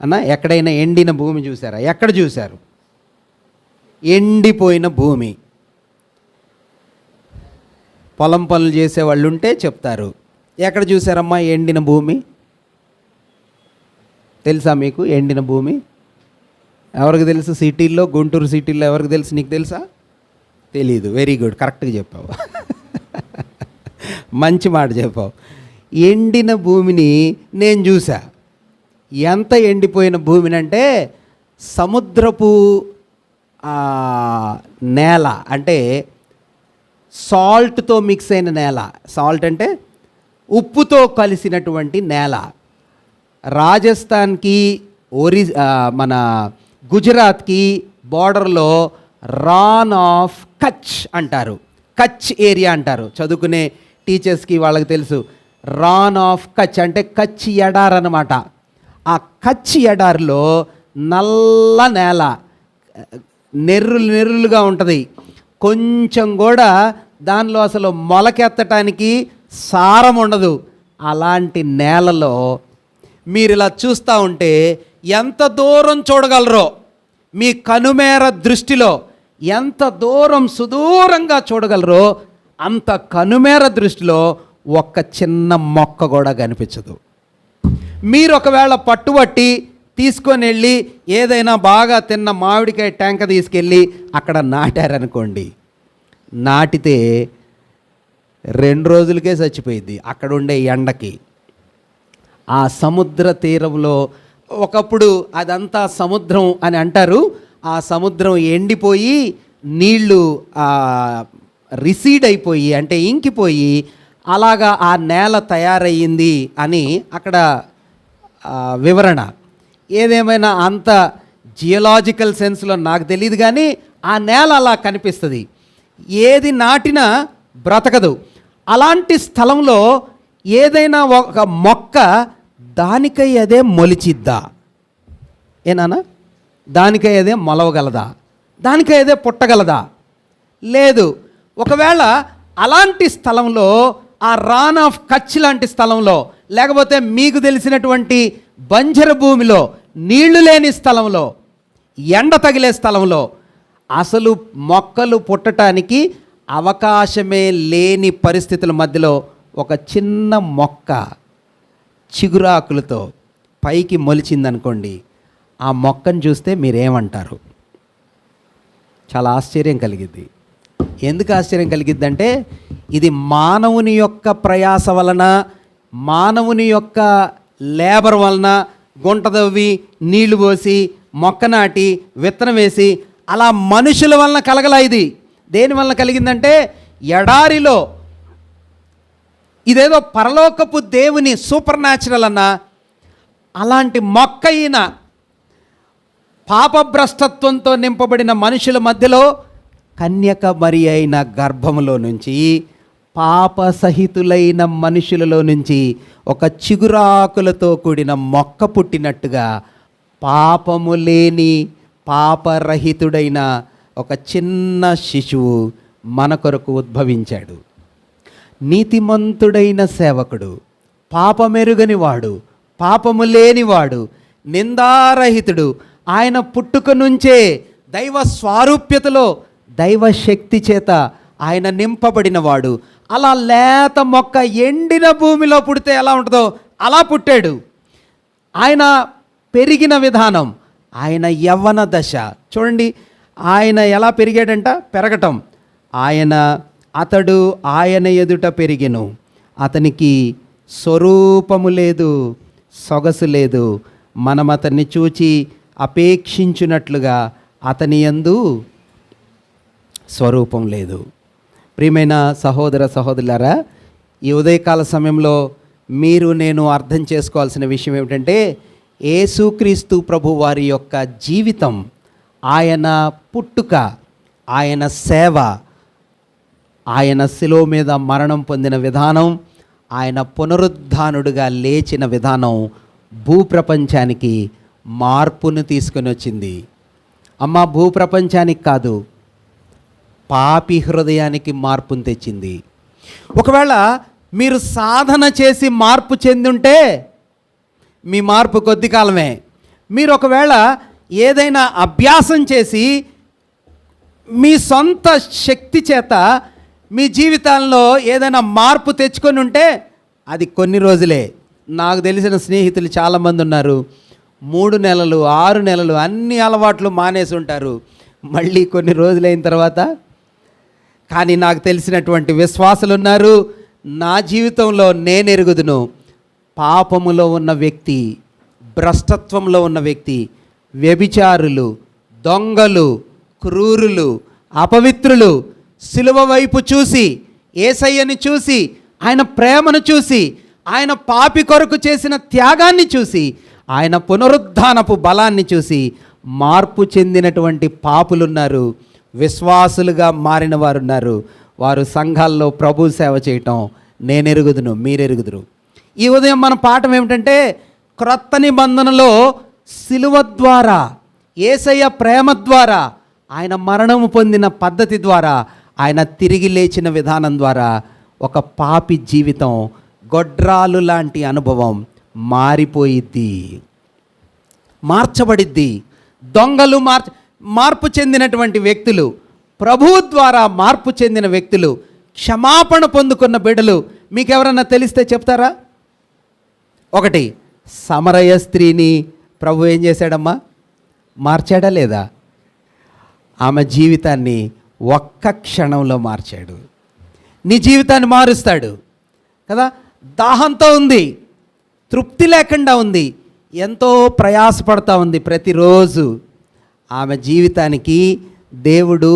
అన్న? ఎక్కడైనా ఎండిన భూమి చూసారా? ఎక్కడ చూశారు? ఎండిపోయిన భూమి. పొలం పనులు చేసేవాళ్ళు ఉంటే చెప్తారు. ఎక్కడ చూసారమ్మా ఎండిన భూమి? తెలుసా మీకు ఎండిన భూమి? ఎవరికి తెలుసు? సిటీల్లో, గుంటూరు సిటీల్లో ఎవరికి తెలుసు? నీకు తెలుసా? తెలీదు. వెరీ గుడ్, కరెక్ట్గా చెప్పావు. మంచి మాట చెప్పావు. ఎండిన భూమిని నేను చూసా. ఎంత ఎండిపోయిన భూమిని అంటే సముద్రపు నేల, అంటే సాల్ట్తో మిక్స్ అయిన నేల. సాల్ట్ అంటే ఉప్పుతో కలిసినటువంటి నేల. రాజస్థాన్కి మన గుజరాత్కి బార్డర్లో రాన్ ఆఫ్ కచ్ అంటారు, కచ్ ఏరియా అంటారు. చదువుకునే టీచర్స్కి వాళ్ళకి తెలుసు. రాన్ ఆఫ్ కచ్ అంటే కచ్ ఎడార్ అన్నమాట. ఆ కచ్ ఎడారిలో నల్ల నేల, నెర్రులుగా ఉంటుంది. కొంచెం కూడా దానిలో అసలు మొలకెత్తటానికి సారం ఉండదు. అలాంటి నేలలో మీరు ఇలా చూస్తూ ఉంటే ఎంత దూరం చూడగలరో, మీ కనుమేర దృష్టిలో ఎంత దూరం సుదూరంగా చూడగలరో అంత కనుమేర దృష్టిలో ఒక్క చిన్న మొక్క కూడా కనిపించదు. మీరు ఒకవేళ పట్టుబట్టి తీసుకొని వెళ్ళి ఏదైనా బాగా తిన్న మామిడికాయ ట్యాంక తీసుకెళ్ళి అక్కడ నాటారనుకోండి, నాటితే 2 రోజులకే చచ్చిపోయింది అక్కడ ఉండే ఎండకి. ఆ సముద్ర తీరంలో ఒకప్పుడు అదంతా సముద్రం అని అంటారు. ఆ సముద్రం ఎండిపోయి నీళ్లు రిసీడ్ అయిపోయి అంటే ఇంకిపోయి అలాగా ఆ నేల తయారయ్యింది అని అక్కడ వివరణ. ఏదేమైనా అంత జియోలాజికల్ సెన్స్లో నాకు తెలియదు, కానీ ఆ నేల అలా కనిపిస్తుంది. ఏది నాటినా బ్రతకదు. అలాంటి స్థలంలో ఏదైనా ఒక మొక్క దానికై అదే మొలిచిద్దా? ఏనానా? దానికై అదే మొలవగలదా? దానికై అదే పుట్టగలదా? లేదు. ఒకవేళ అలాంటి స్థలంలో, ఆ రాన్ ఆఫ్ కచ్ లాంటి స్థలంలో, లేకపోతే మీకు తెలిసినటువంటి బంజరు భూమిలో, నీళ్లు లేని స్థలంలో, ఎండ తగిలే స్థలంలో అసలు మొక్కలు పుట్టడానికి అవకాశమే లేని పరిస్థితుల మధ్యలో ఒక చిన్న మొక్క చిగురాకులతో పైకి మొలిచిందనుకోండి, ఆ మొక్కను చూస్తే మీరేమంటారు? చాలా ఆశ్చర్యం కలిగిద్ది. ఎందుకు ఆశ్చర్యం కలిగిద్దంటే, ఇది మానవుని యొక్క ప్రయాస వలన, మానవుని యొక్క లేబర్ వలన గుంట తవ్వి నీళ్లు పోసి మొక్క నాటి విత్తనం వేసి అలా మనుషుల వలన కలగలా. ఇది దేని వలన కలిగిందంటే ఎడారిలో ఇదేదో పరలోకపు దేవుని సూపర్ న్యాచురల్ అన్న అలాంటి మొక్క అయిన పాపభ్రష్టత్వంతో నింపబడిన మనుషుల మధ్యలో కన్యక మరి అయిన గర్భములో నుంచి, పాపసహితులైన మనుషులలో నుంచి ఒక చిగురాకులతో కూడిన మొక్క పుట్టినట్టుగా పాపము లేని పాపరహితుడైన ఒక చిన్న శిశువు మన కొరకు ఉద్భవించాడు. నీతిమంతుడైన సేవకుడు, పాపమెరుగని వాడు, పాపము లేనివాడు, నిందారహితుడు, ఆయన పుట్టుక నుంచే దైవ స్వారూప్యతలో దైవ శక్తి చేత ఆయన నింపబడినవాడు. అలా లేత మొక్క ఎండిన భూమిలో పుడితే ఎలా ఉంటుందో అలా పుట్టాడు. ఆయన పెరిగిన విధానం, ఆయన యవ్వన దశ చూడండి. ఆయన ఎలా పెరిగాడంట? పెరగటం. అతడు ఆయన ఎదుట పెరిగెను, అతనికి స్వరూపము లేదు, సొగసు లేదు, మనం అతన్ని చూచి అపేక్షించున్నట్లుగా అతని యందు స్వరూపం లేదు. ప్రియమైన సహోదర సహోదరులారా, ఈ ఉదయకాల సమయంలో మీరు నేను అర్థం చేసుకోవాల్సిన విషయం ఏమిటంటే, యేసుక్రీస్తు ప్రభు వారి యొక్క జీవితం, ఆయన పుట్టుక, ఆయన సేవ, ఆయన శిలువ మీద మరణం పొందిన విధానం, ఆయన పునరుద్ధానుడుగా లేచిన విధానం భూప్రపంచానికి మార్పును తీసుకొని వచ్చింది. భూప్రపంచానికి కాదు, పాపి హృదయానికి మార్పును తెచ్చింది. ఒకవేళ మీరు సాధన చేసి మార్పు చెందుంటే మీ మార్పు కొద్ది కాలమే. మీరు ఒకవేళ ఏదైనా అభ్యాసం చేసి మీ సొంత శక్తి చేత మీ జీవితాల్లో ఏదైనా మార్పు తెచ్చుకొని ఉంటే అది కొన్ని రోజులే. నాకు తెలిసిన స్నేహితులు చాలామంది ఉన్నారు, 3 నెలలు 6 నెలలు అన్ని అలవాట్లు మానేసి ఉంటారు. మళ్ళీ కొన్ని రోజులైన తర్వాత, కానీ నాకు తెలిసినటువంటి విశ్వాసులు ఉన్నారు. నా జీవితంలో నేను ఎరుగుదును, పాపములో ఉన్న వ్యక్తి, భ్రష్టత్వంలో ఉన్న వ్యక్తి, వ్యభిచారులు, దొంగలు, క్రూరులు, అపవిత్రులు సిలువ వైపు చూసి, యేసయ్యని చూసి, ఆయన ప్రేమను చూసి, ఆయన పాపి కొరకు చేసిన త్యాగాన్ని చూసి, ఆయన పునరుద్ధానపు బలాన్ని చూసి మార్పు చెందినటువంటి పాపులున్నారు. విశ్వాసులుగా మారిన వారు ఉన్నారు. వారు సంఘాల్లో ప్రభు సేవ చేయటం నేను ఎరుగుదును, మీరెరుగుదురు. ఈ ఉదయం మన పాఠం ఏమిటంటే, క్రొత్త నిబంధనలో సిలువ ద్వారా, యేసయ్య ప్రేమ ద్వారా, ఆయన మరణము పొందిన పద్ధతి ద్వారా, ఆయన తిరిగి లేచిన విధానం ద్వారా ఒక పాపి జీవితం, గొడ్రాలు లాంటి అనుభవం మారిపోయిద్ది, మార్చబడిద్ది. దొంగలు మార్పు చెందినటువంటి వ్యక్తులు, ప్రభువు ద్వారా మార్పు చెందిన వ్యక్తులు, క్షమాపణ పొందుకున్న బిడ్డలు మీకు ఎవరన్నా తెలిస్తే చెప్తారా? ఒకటి, సమరయ స్త్రీని ప్రభు ఏం చేశాడమ్మా? మార్చాడా లేదా? ఆమె జీవితాన్ని ఒక్క క్షణంలో మార్చాడు. నీ జీవితాన్ని మారుస్తాడు కదా. దాహంతో ఉంది, తృప్తి లేకుండా ఉంది, ఎంతో ప్రయాసపడతా ఉంది ప్రతిరోజు. ఆమె జీవితానికి దేవుడు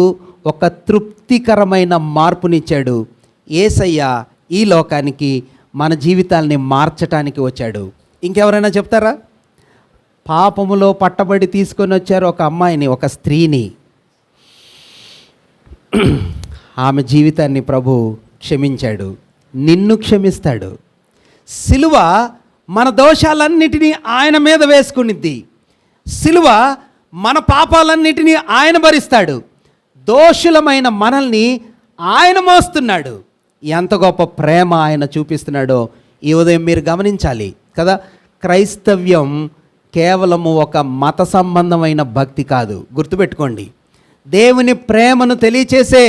ఒక తృప్తికరమైన మార్పునిచ్చాడు. యేసయ్య ఈ లోకానికి మన జీవితాల్ని మార్చటానికి వచ్చాడు. ఇంకెవరైనా చెప్తారా? పాపములో పట్టబడి తీసుకొని వచ్చారు ఒక అమ్మాయిని, ఒక స్త్రీని. ఆమె జీవితాన్ని ప్రభు క్షమించాడు, నిన్ను క్షమిస్తాడు. సిలువ మన దోషాలన్నిటినీ ఆయన మీద వేసుకునిద్ది. సిలువ మన పాపాలన్నిటినీ ఆయన భరిస్తాడు. దోషులమైన మనల్ని ఆయన మోస్తున్నాడు. ఎంత గొప్ప ప్రేమ ఆయన చూపిస్తున్నాడో ఈ ఉదయం మీరు గమనించాలి కదా. క్రైస్తవ్యం కేవలము ఒక మత సంబంధమైన భక్తి కాదు, గుర్తుపెట్టుకోండి. దేవుని ప్రేమను తెలియచేసే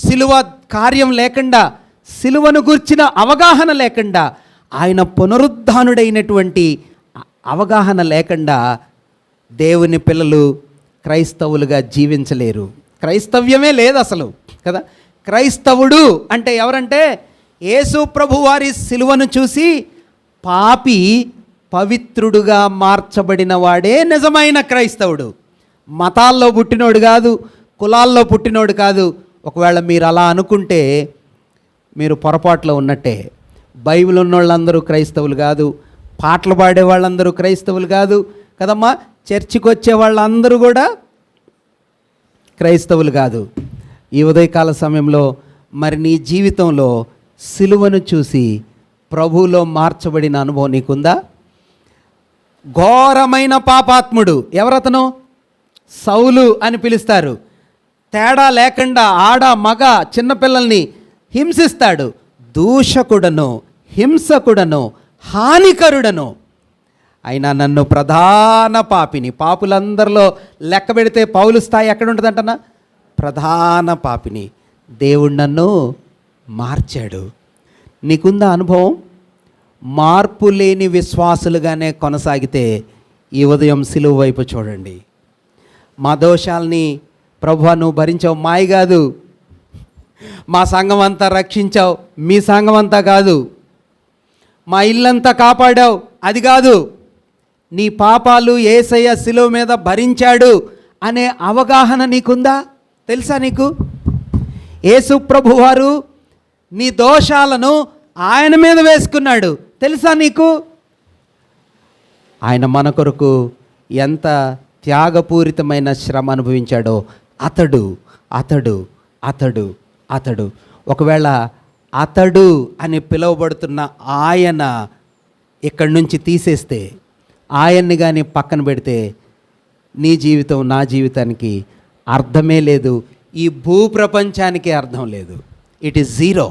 సిలువ కార్యం లేకుండా, సిలువను గుర్చిన అవగాహన లేకుండా, ఆయన పునరుద్ధానుడైనటువంటి అవగాహన లేకుండా దేవుని పిల్లలు క్రైస్తవులుగా జీవించలేరు. క్రైస్తవ్యమే లేదు అసలు కదా. క్రైస్తవుడు అంటే ఎవరంటే, యేసు ప్రభు వారి సిలువను చూసి పాపి పవిత్రుడుగా మార్చబడిన వాడే నిజమైన క్రైస్తవుడు. మతాల్లో పుట్టినోడు కాదు, కులాల్లో పుట్టినోడు కాదు. ఒకవేళ మీరు అలా అనుకుంటే మీరు పొరపాట్లో ఉన్నట్టే. బైబిల్ ఉన్న వాళ్ళందరూ క్రైస్తవులు కాదు, పాటలు పాడే వాళ్ళందరూ క్రైస్తవులు కాదు కదమ్మా. చర్చికి వచ్చే వాళ్ళందరూ కూడా క్రైస్తవులు కాదు. ఈ ఉదయకాల సమయంలో మరి నీ జీవితంలో సిలువను చూసి ప్రభువులో మార్చబడిన అనుభవం నీకుందా? ఘోరమైన పాపాత్ముడు ఎవరతను? సౌలు అని పిలుస్తారు. తేడా లేకుండా ఆడ మగ చిన్నపిల్లల్ని హింసిస్తాడు. దూషకుడను, హింసకుడను, హానికరుడను. అయినా నన్ను ప్రధాన పాపిని, పాపులందరిలో లెక్క పెడితే పౌలు స్థాయి ఎక్కడ ఉంటుందంటనా? ప్రధాన పాపిని. దేవుడు నన్ను మార్చాడు. నీకుందా అనుభవం? మార్పు లేని విశ్వాసులుగానే కొనసాగితే ఈ ఉదయం సిలువ వైపు చూడండి. మా దోషాల్ని ప్రభువా నువ్వు భరించావు, మాయ కాదు. మా సంఘం అంతా రక్షించావు, మీ సంఘం అంతా కాదు. మా ఇల్లంతా కాపాడావు, అది కాదు. నీ పాపాలు యేసయ్య సిలువ మీద భరించాడు అనే అవగాహన నీకుందా? తెలుసా నీకు? యేసు ప్రభువారు నీ దోషాలను ఆయన మీద వేసుకున్నాడు, తెలుసా నీకు? ఆయన మన కొరకు ఎంత త్యాగపూరితమైన శ్రమ అనుభవించాడో అతడు అతడు అతడు అతడు ఒకవేళ అతడు అని పిలువబడుతున్న ఆయన ఇక్కడి నుంచి తీసేస్తే, ఆయన్ని కానీ పక్కన పెడితే నీ జీవితం నా జీవితానికి అర్థమే లేదు. ఈ భూప్రపంచానికి అర్థం లేదు. It is zero.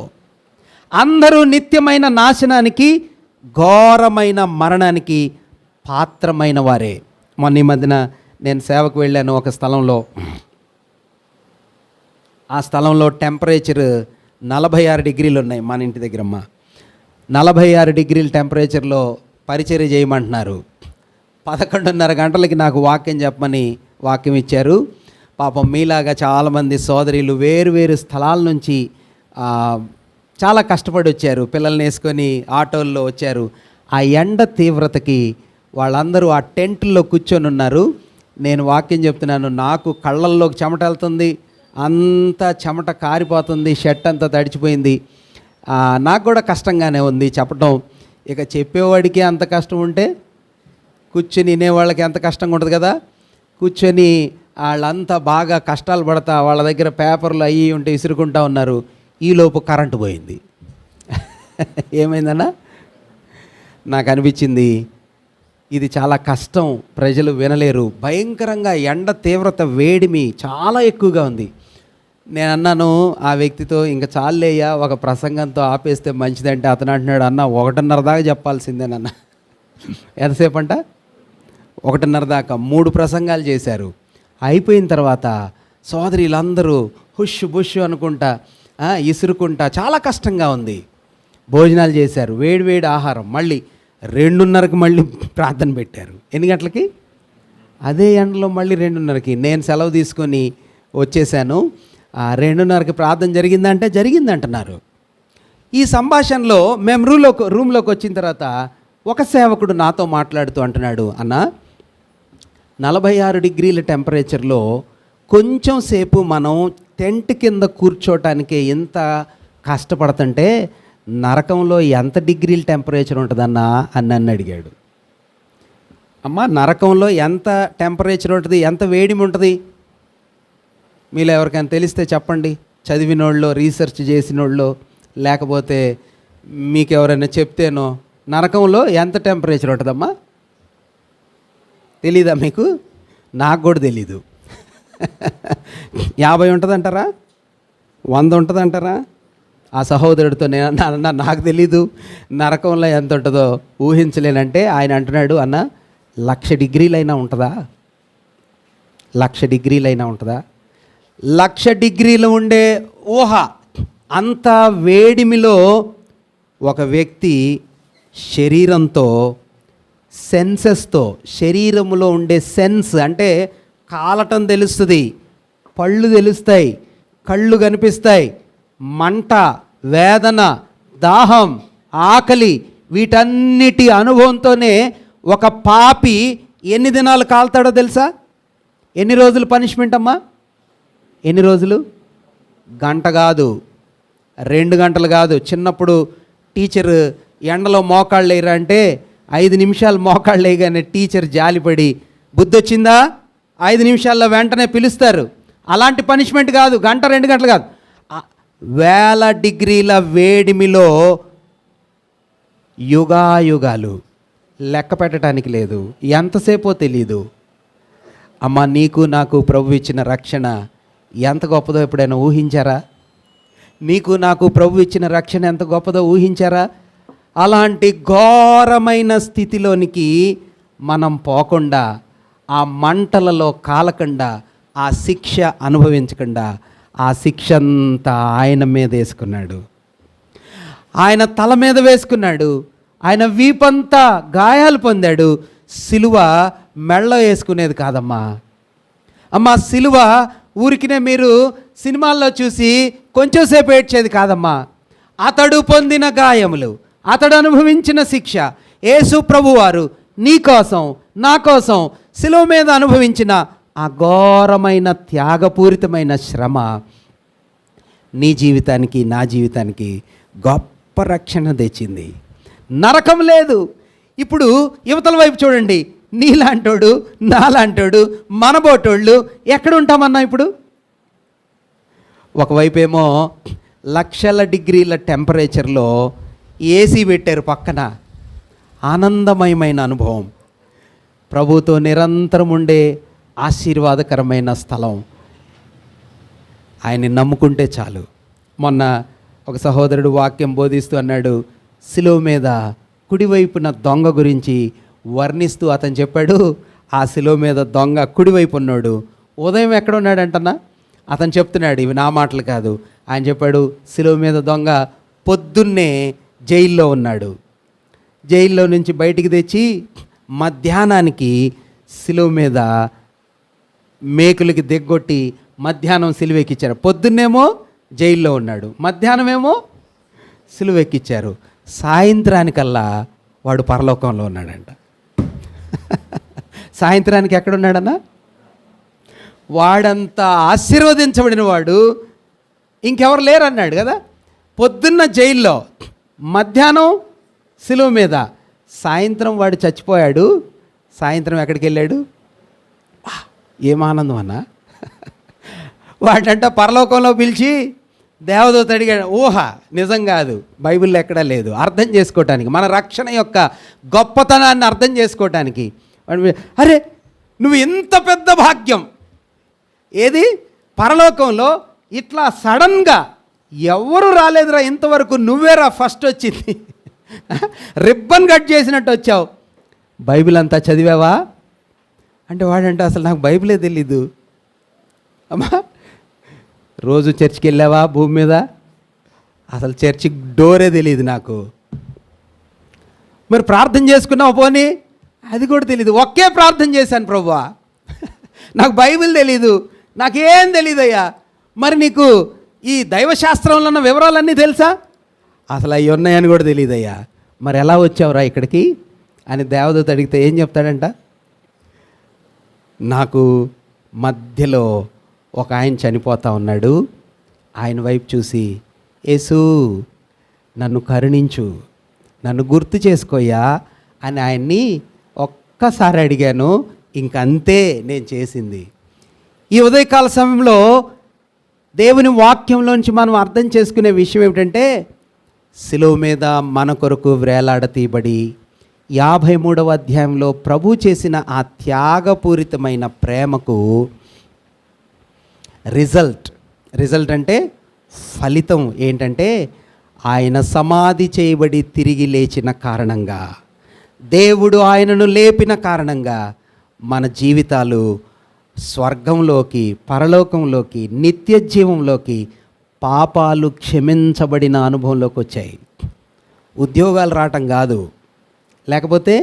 అందరూ నిత్యమైన నాశనానికి, ఘోరమైన మరణానికి పాత్రమైన వారే. మొన్న ఈ మధ్యన నేను సేవకు వెళ్ళాను ఒక స్థలంలో. ఆ స్థలంలో టెంపరేచర్ 46 డిగ్రీలు ఉన్నాయి. మన ఇంటి దగ్గరమ్మ 46 డిగ్రీల టెంపరేచర్లో పరిచర్య చేయమంటున్నారు. 11:30 గంటలకి నాకు వాక్యం చెప్పమని వాక్యం ఇచ్చారు. పాపం మీలాగా చాలామంది సోదరులు వేరు వేరు స్థలాల నుంచి చాలా కష్టపడి వచ్చారు. పిల్లల్ని వేసుకొని ఆటోల్లో వచ్చారు. ఆ ఎండ తీవ్రతకి వాళ్ళందరూ ఆ టెంట్లో కూర్చొని ఉన్నారు. నేను వాక్యం చెప్తున్నాను, నాకు కళ్ళల్లోకి చెమట వెళ్తుంది, అంతా చెమట కారిపోతుంది, షర్ట్ అంతా తడిచిపోయింది. నాకు కూడా కష్టంగానే ఉంది చెప్పటం. ఇక చెప్పేవాడికి అంత కష్టం ఉంటే కూర్చొని వినేవాళ్ళకి ఎంత కష్టంగా ఉంటుంది కదా. కూర్చొని వాళ్ళంతా బాగా కష్టాలు పడతా వాళ్ళ దగ్గర పేపర్లు అయ్యి ఉంటే విసురుకుంటా ఉన్నారు. ఈలోపు కరెంటు పోయింది. ఏమైందన్నా? నాకు అనిపించింది ఇది చాలా కష్టం, ప్రజలు వినలేరు, భయంకరంగా ఎండ తీవ్రత వేడిమి చాలా ఎక్కువగా ఉంది. నేను అన్నాను ఆ వ్యక్తితో, ఇంకా చాలేయ్యా ఒక ప్రసంగంతో ఆపేస్తే మంచిదంటే అతను అంటున్నాడు, అన్న 1:30 దాకా చెప్పాల్సిందేనన్న. ఎంతసేపు అంట? 1:30 దాకా 3 ప్రసంగాలు చేశారు. అయిపోయిన తర్వాత సోదరులందరూ హుష్ బుష్ అనుకుంటా ఇసురుకుంటా చాలా కష్టంగా ఉంది. భోజనాలు చేశారు, వేడి ఆహారం. మళ్ళీ 2:30కి మళ్ళీ ప్రార్థన పెట్టారు. ఎన్ని గంటలకి? అదే ఎండలో మళ్ళీ 2:30కి. నేను సెలవు తీసుకొని వచ్చేసాను. 2:30కి ప్రార్థన జరిగిందంటే జరిగిందంటున్నారు. ఈ సంభాషణలో మేము రూమ్లోకి వచ్చిన తర్వాత ఒక సేవకుడు నాతో మాట్లాడుతూ అంటున్నాడు, అన్న 46 డిగ్రీల టెంపరేచర్లో కొంచెం సేపు మనం టెంట్ కింద కూర్చోటానికి ఎంత కష్టపడుతుంటే నరకంలో ఎంత డిగ్రీల టెంపరేచర్ ఉంటుందన్నా అని నన్ను అడిగాడు. అమ్మ నరకంలో ఎంత టెంపరేచర్ ఉంటుంది, ఎంత వేడిమి ఉంటుంది? మీలో ఎవరికైనా తెలిస్తే చెప్పండి. చదివినోళ్ళు, రీసెర్చ్ చేసినోళ్ళు, లేకపోతే మీకు ఎవరైనా చెప్తేనో నరకంలో ఎంత టెంపరేచర్ ఉంటుందమ్మా? తెలీదా మీకు? నాకు కూడా తెలీదు. 50 ఉంటుందంటారా? 100 ఉంటుందంటారా? ఆ సహోదరుడితో నేను నాకు తెలీదు నరకంలో ఎంత ఉంటుందో ఊహించలేనంటే ఆయన అంటున్నాడు, అన్న 1,00,000 డిగ్రీలైనా ఉంటుందా? 1,00,000 డిగ్రీలైనా ఉంటుందా? 1,00,000 డిగ్రీలు ఉండే ఊహ, అంత వేడిమిలో ఒక వ్యక్తి శరీరంతో, సెన్సెస్తో, శరీరంలో ఉండే సెన్స్ అంటే కాలటం తెలుస్తుంది, పళ్ళు తెలుస్తాయి, కళ్ళు కనిపిస్తాయి, మంట, వేదన, దాహం, ఆకలి, వీటన్నిటి అనుభవంతోనే ఒక పాపి ఎన్ని దినాలు కాల్తాడో తెలుసా? ఎన్ని రోజులు పనిష్మెంట్ అమ్మా? ఎన్ని రోజులు? గంట కాదు, 2 గంటలు కాదు. చిన్నప్పుడు టీచర్ ఎండలో మోకాళ్ళు వేయరా అంటే 5 నిమిషాలు మోకాళ్ళు వేయగానే టీచర్ జాలిపడి, బుద్ధి వచ్చిందా 5 నిమిషాల్లో వెంటనే పిలుస్తారు. అలాంటి పనిష్మెంట్ కాదు, గంట 2 గంటలు కాదు, 1000 డిగ్రీల వేడిమిలో యుగాయుగాలు, లెక్క పెట్టడానికి లేదు, ఎంతసేపో తెలీదు. అమ్మ నీకు నాకు ప్రభు ఇచ్చిన రక్షణ ఎంత గొప్పదో ఎప్పుడైనా ఊహించారా? నీకు నాకు ప్రభు ఇచ్చిన రక్షణ ఎంత గొప్పదో ఊహించారా? అలాంటి ఘోరమైన స్థితిలోనికి మనం పోకుండా, ఆ మంటలలో కాలకుండా, ఆ శిక్ష అనుభవించకుండా, ఆ శిక్ష అంతా ఆయన మీద వేసుకున్నాడు, ఆయన తల మీద వేసుకున్నాడు, ఆయన వీపంతా గాయాలు పొందాడు. సిలువ మెళ్ళో వేసుకునేది కాదమ్మా. అమ్మ సిలువ ఊరికినే మీరు సినిమాల్లో చూసి కొంచెం సేపు ఏడ్చేది కాదమ్మా. అతడు పొందిన గాయములు, అతడు అనుభవించిన శిక్ష, యేసు ప్రభువారు నీ కోసం నా కోసం సిలువ మీద అనుభవించిన ఆ ఘోరమైన త్యాగపూరితమైన శ్రమ నీ జీవితానికి నా జీవితానికి గొప్ప రక్షణ తెచ్చింది. నరకం లేదు. ఇప్పుడు యువతల వైపు చూడండి, నీలాంటోడు, నాలాంటోడు, మనబోటోళ్ళు ఎక్కడ ఉంటామన్నా? ఇప్పుడు ఒకవైపేమో 1,00,000 డిగ్రీల టెంపరేచర్లో ఏసీ పెట్టారు పక్కన, ఆనందమయమైన అనుభవం, ప్రభుతో నిరంతరం ఉండే ఆశీర్వాదకరమైన స్థలం. ఆయన్ని నమ్ముకుంటే చాలు. మొన్న ఒక సహోదరుడు వాక్యం బోధిస్తూ అన్నాడు, సిలువ మీద కుడివైపున దొంగ గురించి వర్ణిస్తూ అతను చెప్పాడు, ఆ సిలువ మీద దొంగ కుడివైపు ఉన్నాడు. ఉదయం ఎక్కడ ఉన్నాడంటన్నా? అతను చెప్తున్నాడు, ఇవి నా మాటలు కాదు. ఆయన చెప్పాడు, సిలువ మీద దొంగ పొద్దున్నే జైల్లో ఉన్నాడు. జైల్లో నుంచి బయటికి తెచ్చి మధ్యాహ్నానికి సిలువ మీద మేకులకి దిగ్గొట్టి మధ్యాహ్నం సిలువెక్కిచ్చారు. పొద్దున్నేమో జైల్లో ఉన్నాడు, మధ్యాహ్నమేమో సిలువెక్కిచ్చారు. సాయంత్రానికల్లా వాడు పరలోకంలో ఉన్నాడంట. సాయంత్రానికి ఎక్కడున్నాడన్నా? వాడంతా ఆశీర్వదించబడిన వాడు ఇంకెవరు లేరన్నాడు కదా. పొద్దున్న జైల్లో, మధ్యాహ్నం సిలువ మీద, సాయంత్రం వాడు చచ్చిపోయాడు. సాయంత్రం ఎక్కడికి వెళ్ళాడు? ఏం ఆనందం అన్నా. వాటంట పరలోకంలో పిలిచి దేవదూత అడిగాడు. ఊహ, నిజం కాదు, బైబిల్లో ఎక్కడా లేదు. అర్థం చేసుకోవటానికి, మన రక్షణ యొక్క గొప్పతనాన్ని అర్థం చేసుకోవటానికి అరే నువ్వు ఇంత పెద్ద భాగ్యం ఏది పరలోకంలో ఇట్లా సడన్గా ఎవరు రాలేదురా ఇంతవరకు, నువ్వేరా ఫస్ట్ వచ్చింది, రిబ్బన్ కట్ చేసినట్టు వచ్చావు, బైబిల్ అంతా చదివావా అంటే వాడంటే అసలు నాకు బైబిలే తెలీదు. అమ్మా రోజు చర్చికి వెళ్ళావా భూమి మీద, అసలు చర్చి డోరే తెలియదు నాకు. మరి ప్రార్థన చేసుకున్నావు పోనీ, అది కూడా తెలీదు. ఒకే ప్రార్థన చేశాను ప్రభువా, నాకు బైబిల్ తెలీదు, నాకేం తెలీదయ్యా. మరి నీకు ఈ దైవశాస్త్రంలో ఉన్న వివరాలన్నీ తెలుసా, అసలు అవి ఉన్నాయని కూడా తెలియదయ్యా. మరి ఎలా వచ్చావురా ఇక్కడికి అని దేవదూత అడిగితే ఏం చెప్తాడంట, నాకు మధ్యలో ఒక ఆయన చనిపోతా ఉన్నాడు, ఆయన వైపు చూసి యేసు నన్ను కరుణించు, నన్ను గుర్తు చేసుకోయ్యా అని ఆయన్ని ఒక్కసారి అడిగాను, ఇంకంతే నేను చేసింది. ఈ ఉదయకాల సమయంలో దేవుని వాక్యంలోంచి మనం అర్థం చేసుకునే విషయం ఏమిటంటే, శిలువ మీద మన కొరకు వేలాడతీయబడి 53వ అధ్యాయంలో ప్రభు చేసిన ఆ త్యాగపూరితమైన ప్రేమకు రిజల్ట్ అంటే ఫలితం ఏంటంటే, ఆయన సమాధి చేయబడి తిరిగి లేచిన కారణంగా, దేవుడు ఆయనను లేపిన కారణంగా మన జీవితాలు స్వర్గంలోకి, పరలోకంలోకి, నిత్య జీవంలోకి, పాపాలు క్షమించబడిన అనుభవంలోకి వచ్చాయి. ఉద్యోగాలు రావటం కాదు, లేకపోతే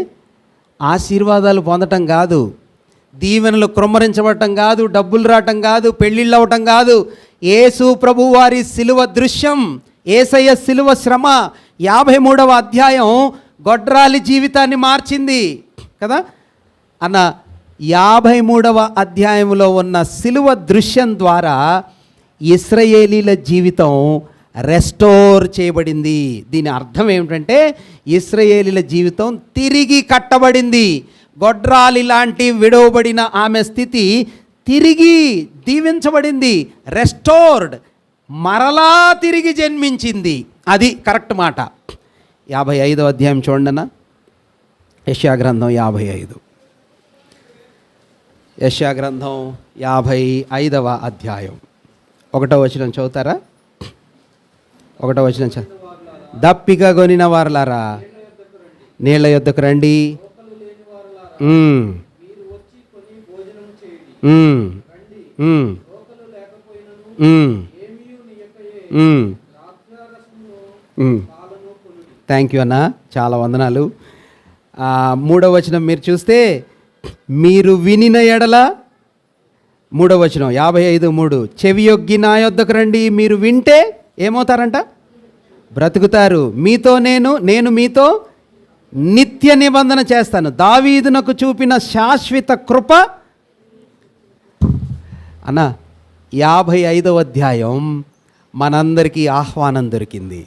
ఆశీర్వాదాలు పొందటం కాదు, దీవెనలు కృమ్మరించబడటం కాదు, డబ్బులు రావటం కాదు, పెళ్ళిళ్ళు అవ్వటం కాదు. యేసు ప్రభు వారి శిలువ దృశ్యం, యేసయ్య శిలువ శ్రమ 53వ అధ్యాయం గొడ్రాలి జీవితాన్ని మార్చింది కదా అన్న. 53వ అధ్యాయంలో ఉన్న శిలువ దృశ్యం ద్వారా ఇశ్రాయేలీల జీవితం రెస్టోర్ చేయబడింది. దీని అర్థం ఏమిటంటే, ఇశ్రాయేలీల జీవితం తిరిగి కట్టబడింది. గొడ్రాలి లాంటి విడవబడిన ఆమె స్థితి తిరిగి దీవించబడింది, రెస్టోర్డ్, మరలా తిరిగి జన్మించింది. అది కరెక్ట్ మాట. 55వ అధ్యాయం చూడండి, యెషయా గ్రంథం 55. యెషయా గ్రంథం 55వ అధ్యాయం 1వ వచనం చదువుతారా? 1వ వచనం దప్పిక కొనిన వారలారా నీళ్ళ యొద్దకు రండి, థ్యాంక్ యూ అన్న, చాలా వందనాలు. 3వ వచనం మీరు చూస్తే, మీరు వినిన ఎడల, 3వ వచనం 55:3, చెవి యొగ్గి నా యొద్దకు రండి, మీరు వింటే ఏమవుతారంట? బ్రతుకుతారు. మీతో నేను మీతో నిత్య నిబంధన చేస్తాను. దావీదునకు చూపిన శాశ్వత కృప అన్న. 55వ అధ్యాయం మనందరికీ ఆహ్వానం దొరికింది.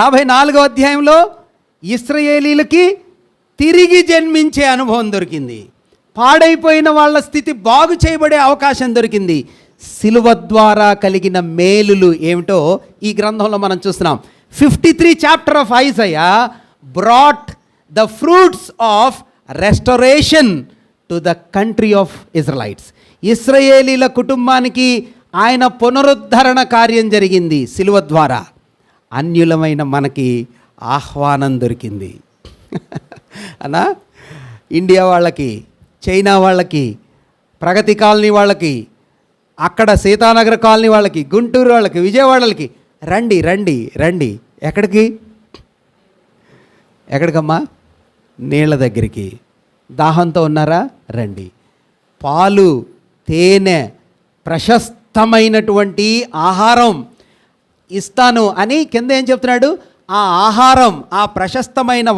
54వ అధ్యాయంలో ఇశ్రాయేలీలకి తిరిగి జన్మించే అనుభవం దొరికింది. పాడైపోయిన వాళ్ళ స్థితి బాగు చేయబడే అవకాశం దొరికింది. శిలువ ద్వారా కలిగిన మేలులు ఏమిటో ఈ గ్రంథంలో మనం చూస్తున్నాం. 53 chapter of Isaiah brought the fruits of restoration to the country of Israelites. ఇశ్రాయేలీల కుటుంబానికి ఆయన పునరుద్ధరణ కార్యం జరిగింది శిలువ ద్వారా. అన్యులమైన మనకి ఆహ్వానం దొరికింది అన్నా. ఇండియా వాళ్ళకి, చైనా వాళ్ళకి, ప్రగతి కాలనీ వాళ్ళకి, అక్కడ సీతానగర్ కాలనీ వాళ్ళకి, గుంటూరు వాళ్ళకి, విజయవాడలకి రండి రండి రండి. ఎక్కడికమ్మా? నీళ్ళ దగ్గరికి. దాహంతో ఉన్నారా? రండి. పాలు, తేనె, ప్రశస్తమైనటువంటి ఆహారం ఇస్తాను అని కింద ఏం చెప్తున్నాడు? ఆ ఆహారం, ఆ ప్రశస్తమైన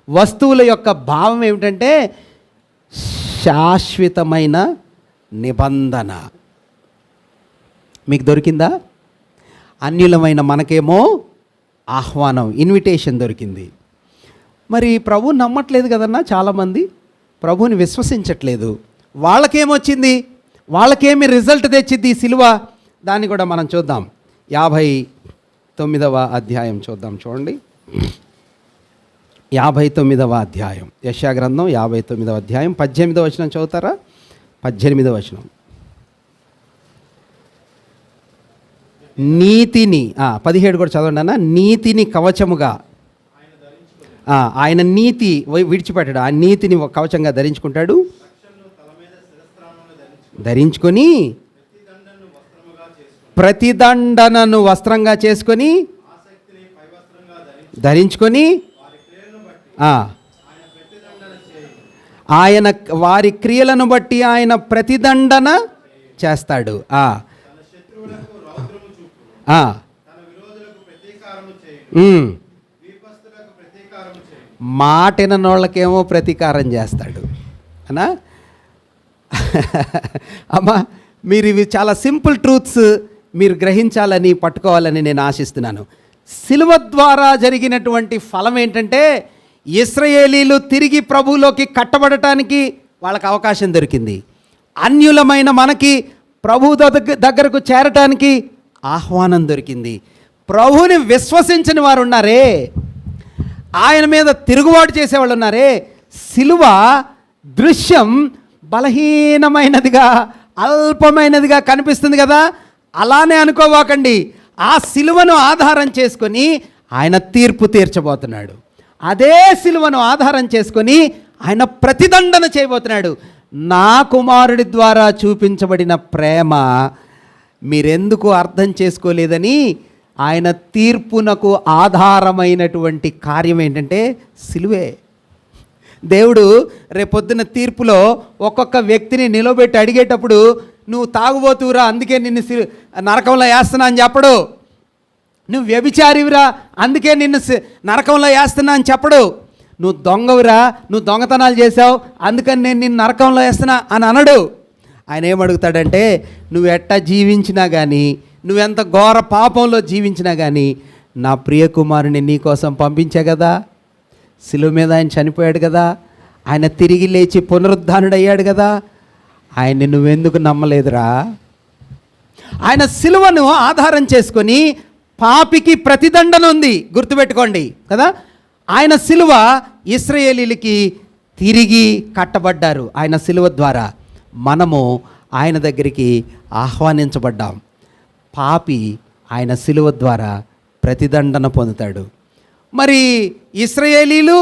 వస్తువుల యొక్క భావం ఏమిటంటే శాశ్వతమైన నిబంధన. మీకు దొరికిందా? అన్యులమైన మనకేమో ఆహ్వానం, ఇన్విటేషన్ దొరికింది. మరి ప్రభు నమ్మట్లేదు కదన్నా, చాలామంది ప్రభువుని విశ్వసించట్లేదు. వాళ్ళకేమొచ్చింది, వాళ్ళకేమి రిజల్ట్ తెచ్చింది ఈ సిలువ, దాన్ని కూడా మనం చూద్దాం. 59వ అధ్యాయం చూద్దాం. చూడండి, 59వ అధ్యాయం, యెషయా గ్రంథం 59వ అధ్యాయం 18వ వచనం చదువుతారా? 18వ వచనం. నీతిని 17 కూడా చదవండి అన్న. నీతిని కవచముగా, ఆయన నీతి విడిచిపెట్టాడు, ఆ నీతిని కవచంగా ధరించుకుంటాడు. ధరించుకొని ప్రతిదండనను వస్త్రంగా చేసుకొని, ధరించుకొని ఆయన వారి క్రియలను బట్టి ఆయన ప్రతిదండన చేస్తాడు. మాటినోళ్ళకేమో ప్రతీకారం చేస్తాడు అనా. అమ్మా, మీరు ఇవి చాలా సింపుల్ ట్రూత్స్ మీరు గ్రహించాలని, పట్టుకోవాలని నేను ఆశిస్తున్నాను. సిలువ ద్వారా జరిగినటువంటి ఫలం ఏంటంటే, ఇశ్రాయేలీలు తిరిగి ప్రభువులోకి కట్టబడటానికి వాళ్ళకి అవకాశం దొరికింది. అన్యులమైన మనకి ప్రభు దగ్గరకు చేరటానికి ఆహ్వానం దొరికింది. ప్రభువుని విశ్వసించని వారు ఉన్నారే, ఆయన మీద తిరుగుబాటు చేసేవాళ్ళు ఉన్నారే, సిలువ దృశ్యం బలహీనమైనదిగా, అల్పమైనదిగా కనిపిస్తుంది కదా. అలానే అనుకోవాకండి. ఆ సిలువను ఆధారం చేసుకొని ఆయన తీర్పు తీర్చబోతున్నాడు. అదే సిలువను ఆధారం చేసుకొని ఆయన ప్రతిదండన చేయబోతున్నాడు. నా కుమారుడి ద్వారా చూపించబడిన ప్రేమ మీరెందుకు అర్థం చేసుకోలేదని ఆయన తీర్పునకు ఆధారమైనటువంటి కార్యం ఏంటంటే సిలువే. దేవుడు రేపొద్దున తీర్పులో ఒక్కొక్క వ్యక్తిని నిలబెట్టి అడిగేటప్పుడు, నువ్వు తాగుబోతువురా అందుకే నిన్ను నరకంలో వేస్తున్నా అని చెప్పడు. నువ్వు వ్యభిచారివిరా అందుకే నిన్ను నరకంలో వేస్తున్నా అని చెప్పడు. నువ్వు దొంగవిరా, నువ్వు దొంగతనాలు చేసావు అందుకని నేను నిన్ను నరకంలో వేస్తున్నా అని అనడు. ఆయన ఏమడుగుతాడంటే, నువ్వు ఎట్టా జీవించినా కానీ, నువ్వెంత ఘోర పాపంలో జీవించినా కానీ, నా ప్రియ కుమారుని నీ కోసం పంపించే కదా, సిలువ మీద ఆయన చనిపోయాడు కదా, ఆయన తిరిగి లేచి పునరుద్ధానుడయ్యాడు కదా, ఆయన్ని నువ్వెందుకు నమ్మలేదురా? ఆయన సిలువను ఆధారం చేసుకొని పాపికి ప్రతిదండన ఉంది, గుర్తుపెట్టుకోండి కదా. ఆయన సిలువ ఇశ్రాయేలీలకి తిరిగి కట్టబడ్డారు. ఆయన సిలువ ద్వారా మనము ఆయన దగ్గరికి ఆహ్వానించబడ్డాం. పాపి ఆయన సిలువ ద్వారా ప్రతిదండన పొందుతాడు. మరి ఇశ్రాయేలీలు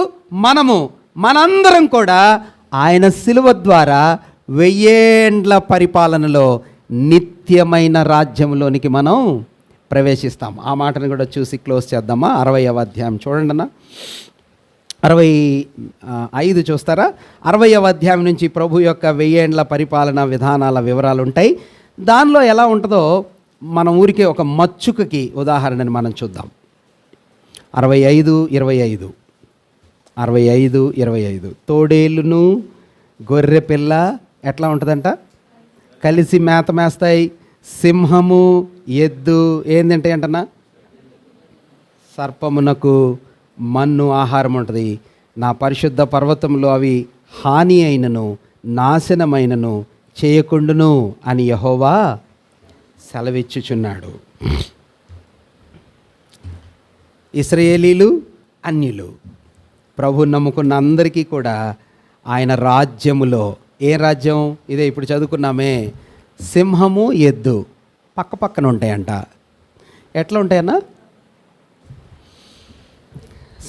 మనందరం కూడా ఆయన సిలువ ద్వారా 1000 ఏండ్ల పరిపాలనలో నిత్యమైన రాజ్యంలోనికి మనం ప్రవేశిస్తాం. ఆ మాటను కూడా చూసి క్లోజ్ చేద్దామా? 60వ అధ్యాయం చూడండి అన్న. 65 చూస్తారా? 60వ అధ్యాయం నుంచి ప్రభు యొక్క 1000 ఏండ్ల పరిపాలన విధానాల వివరాలు ఉంటాయి. దానిలో ఎలా ఉంటుందో మన ఊరికే ఒక మచ్చుకకి ఉదాహరణని మనం చూద్దాం. 65:25 65:25 తోడేలును గొర్రె పిల్ల ఎట్లా ఉంటుందంట? కలిసి మేత మేస్తాయి. సింహము ఎద్దు ఏం తింటాయి అంటన్నా? సర్పమునకు మన్ను ఆహారం ఉంటుంది. నా పరిశుద్ధ పర్వతంలో అవి హాని అయినను నాశనమైనను చేయకుండును అని యెహోవా సెలవిచ్చుచున్నాడు. ఇశ్రాయేలీలు, అన్యులు, ప్రభు నమ్ముకున్న అందరికీ కూడా ఆయన రాజ్యములో, ఏ రాజ్యం ఇదే ఇప్పుడు చదువుకున్నామే, సింహము ఎద్దు పక్క పక్కన ఉంటాయంట. ఎట్లా ఉంటాయన్నా?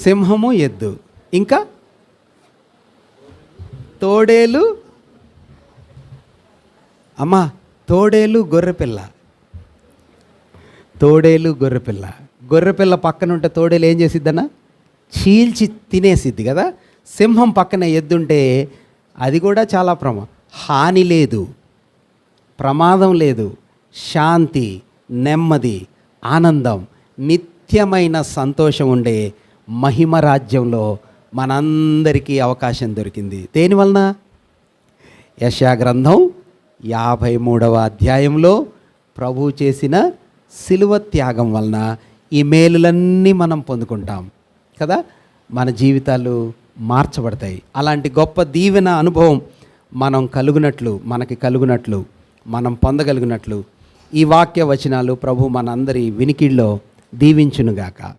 సింహము ఎద్దు, ఇంకా తోడేలు, అమ్మా తోడేలు గొర్రెపిల్ల, తోడేలు గొర్రెపిల్ల. గొర్రెపిల్ల పక్కన ఉంటే తోడేలు ఏం చేసిద్దన్నా? చీల్చి తినేసిద్ది కదా. సింహం పక్కన ఎద్దుంటే అది కూడా చాలా హాని లేదు, ప్రమాదం లేదు, శాంతి, నెమ్మది, ఆనందం, నిత్యమైన సంతోషం ఉండే మహిమ రాజ్యంలో మనందరికీ అవకాశం దొరికింది. దేనివలన? యెషయా గ్రంథం 53వ అధ్యాయంలో ప్రభు చేసిన సిలువ త్యాగం వలన ఈ మేలులన్నీ మనం పొందుకుంటాం కదా. మన జీవితాలు మార్చబడతాయి. అలాంటి గొప్ప దీవెన అనుభవం మనకి కలుగునట్లు మనం పొందగలిగినట్లు ఈ వాక్య వచనాలు ప్రభు మనందరి వినికిడిలో దీవించునుగాక.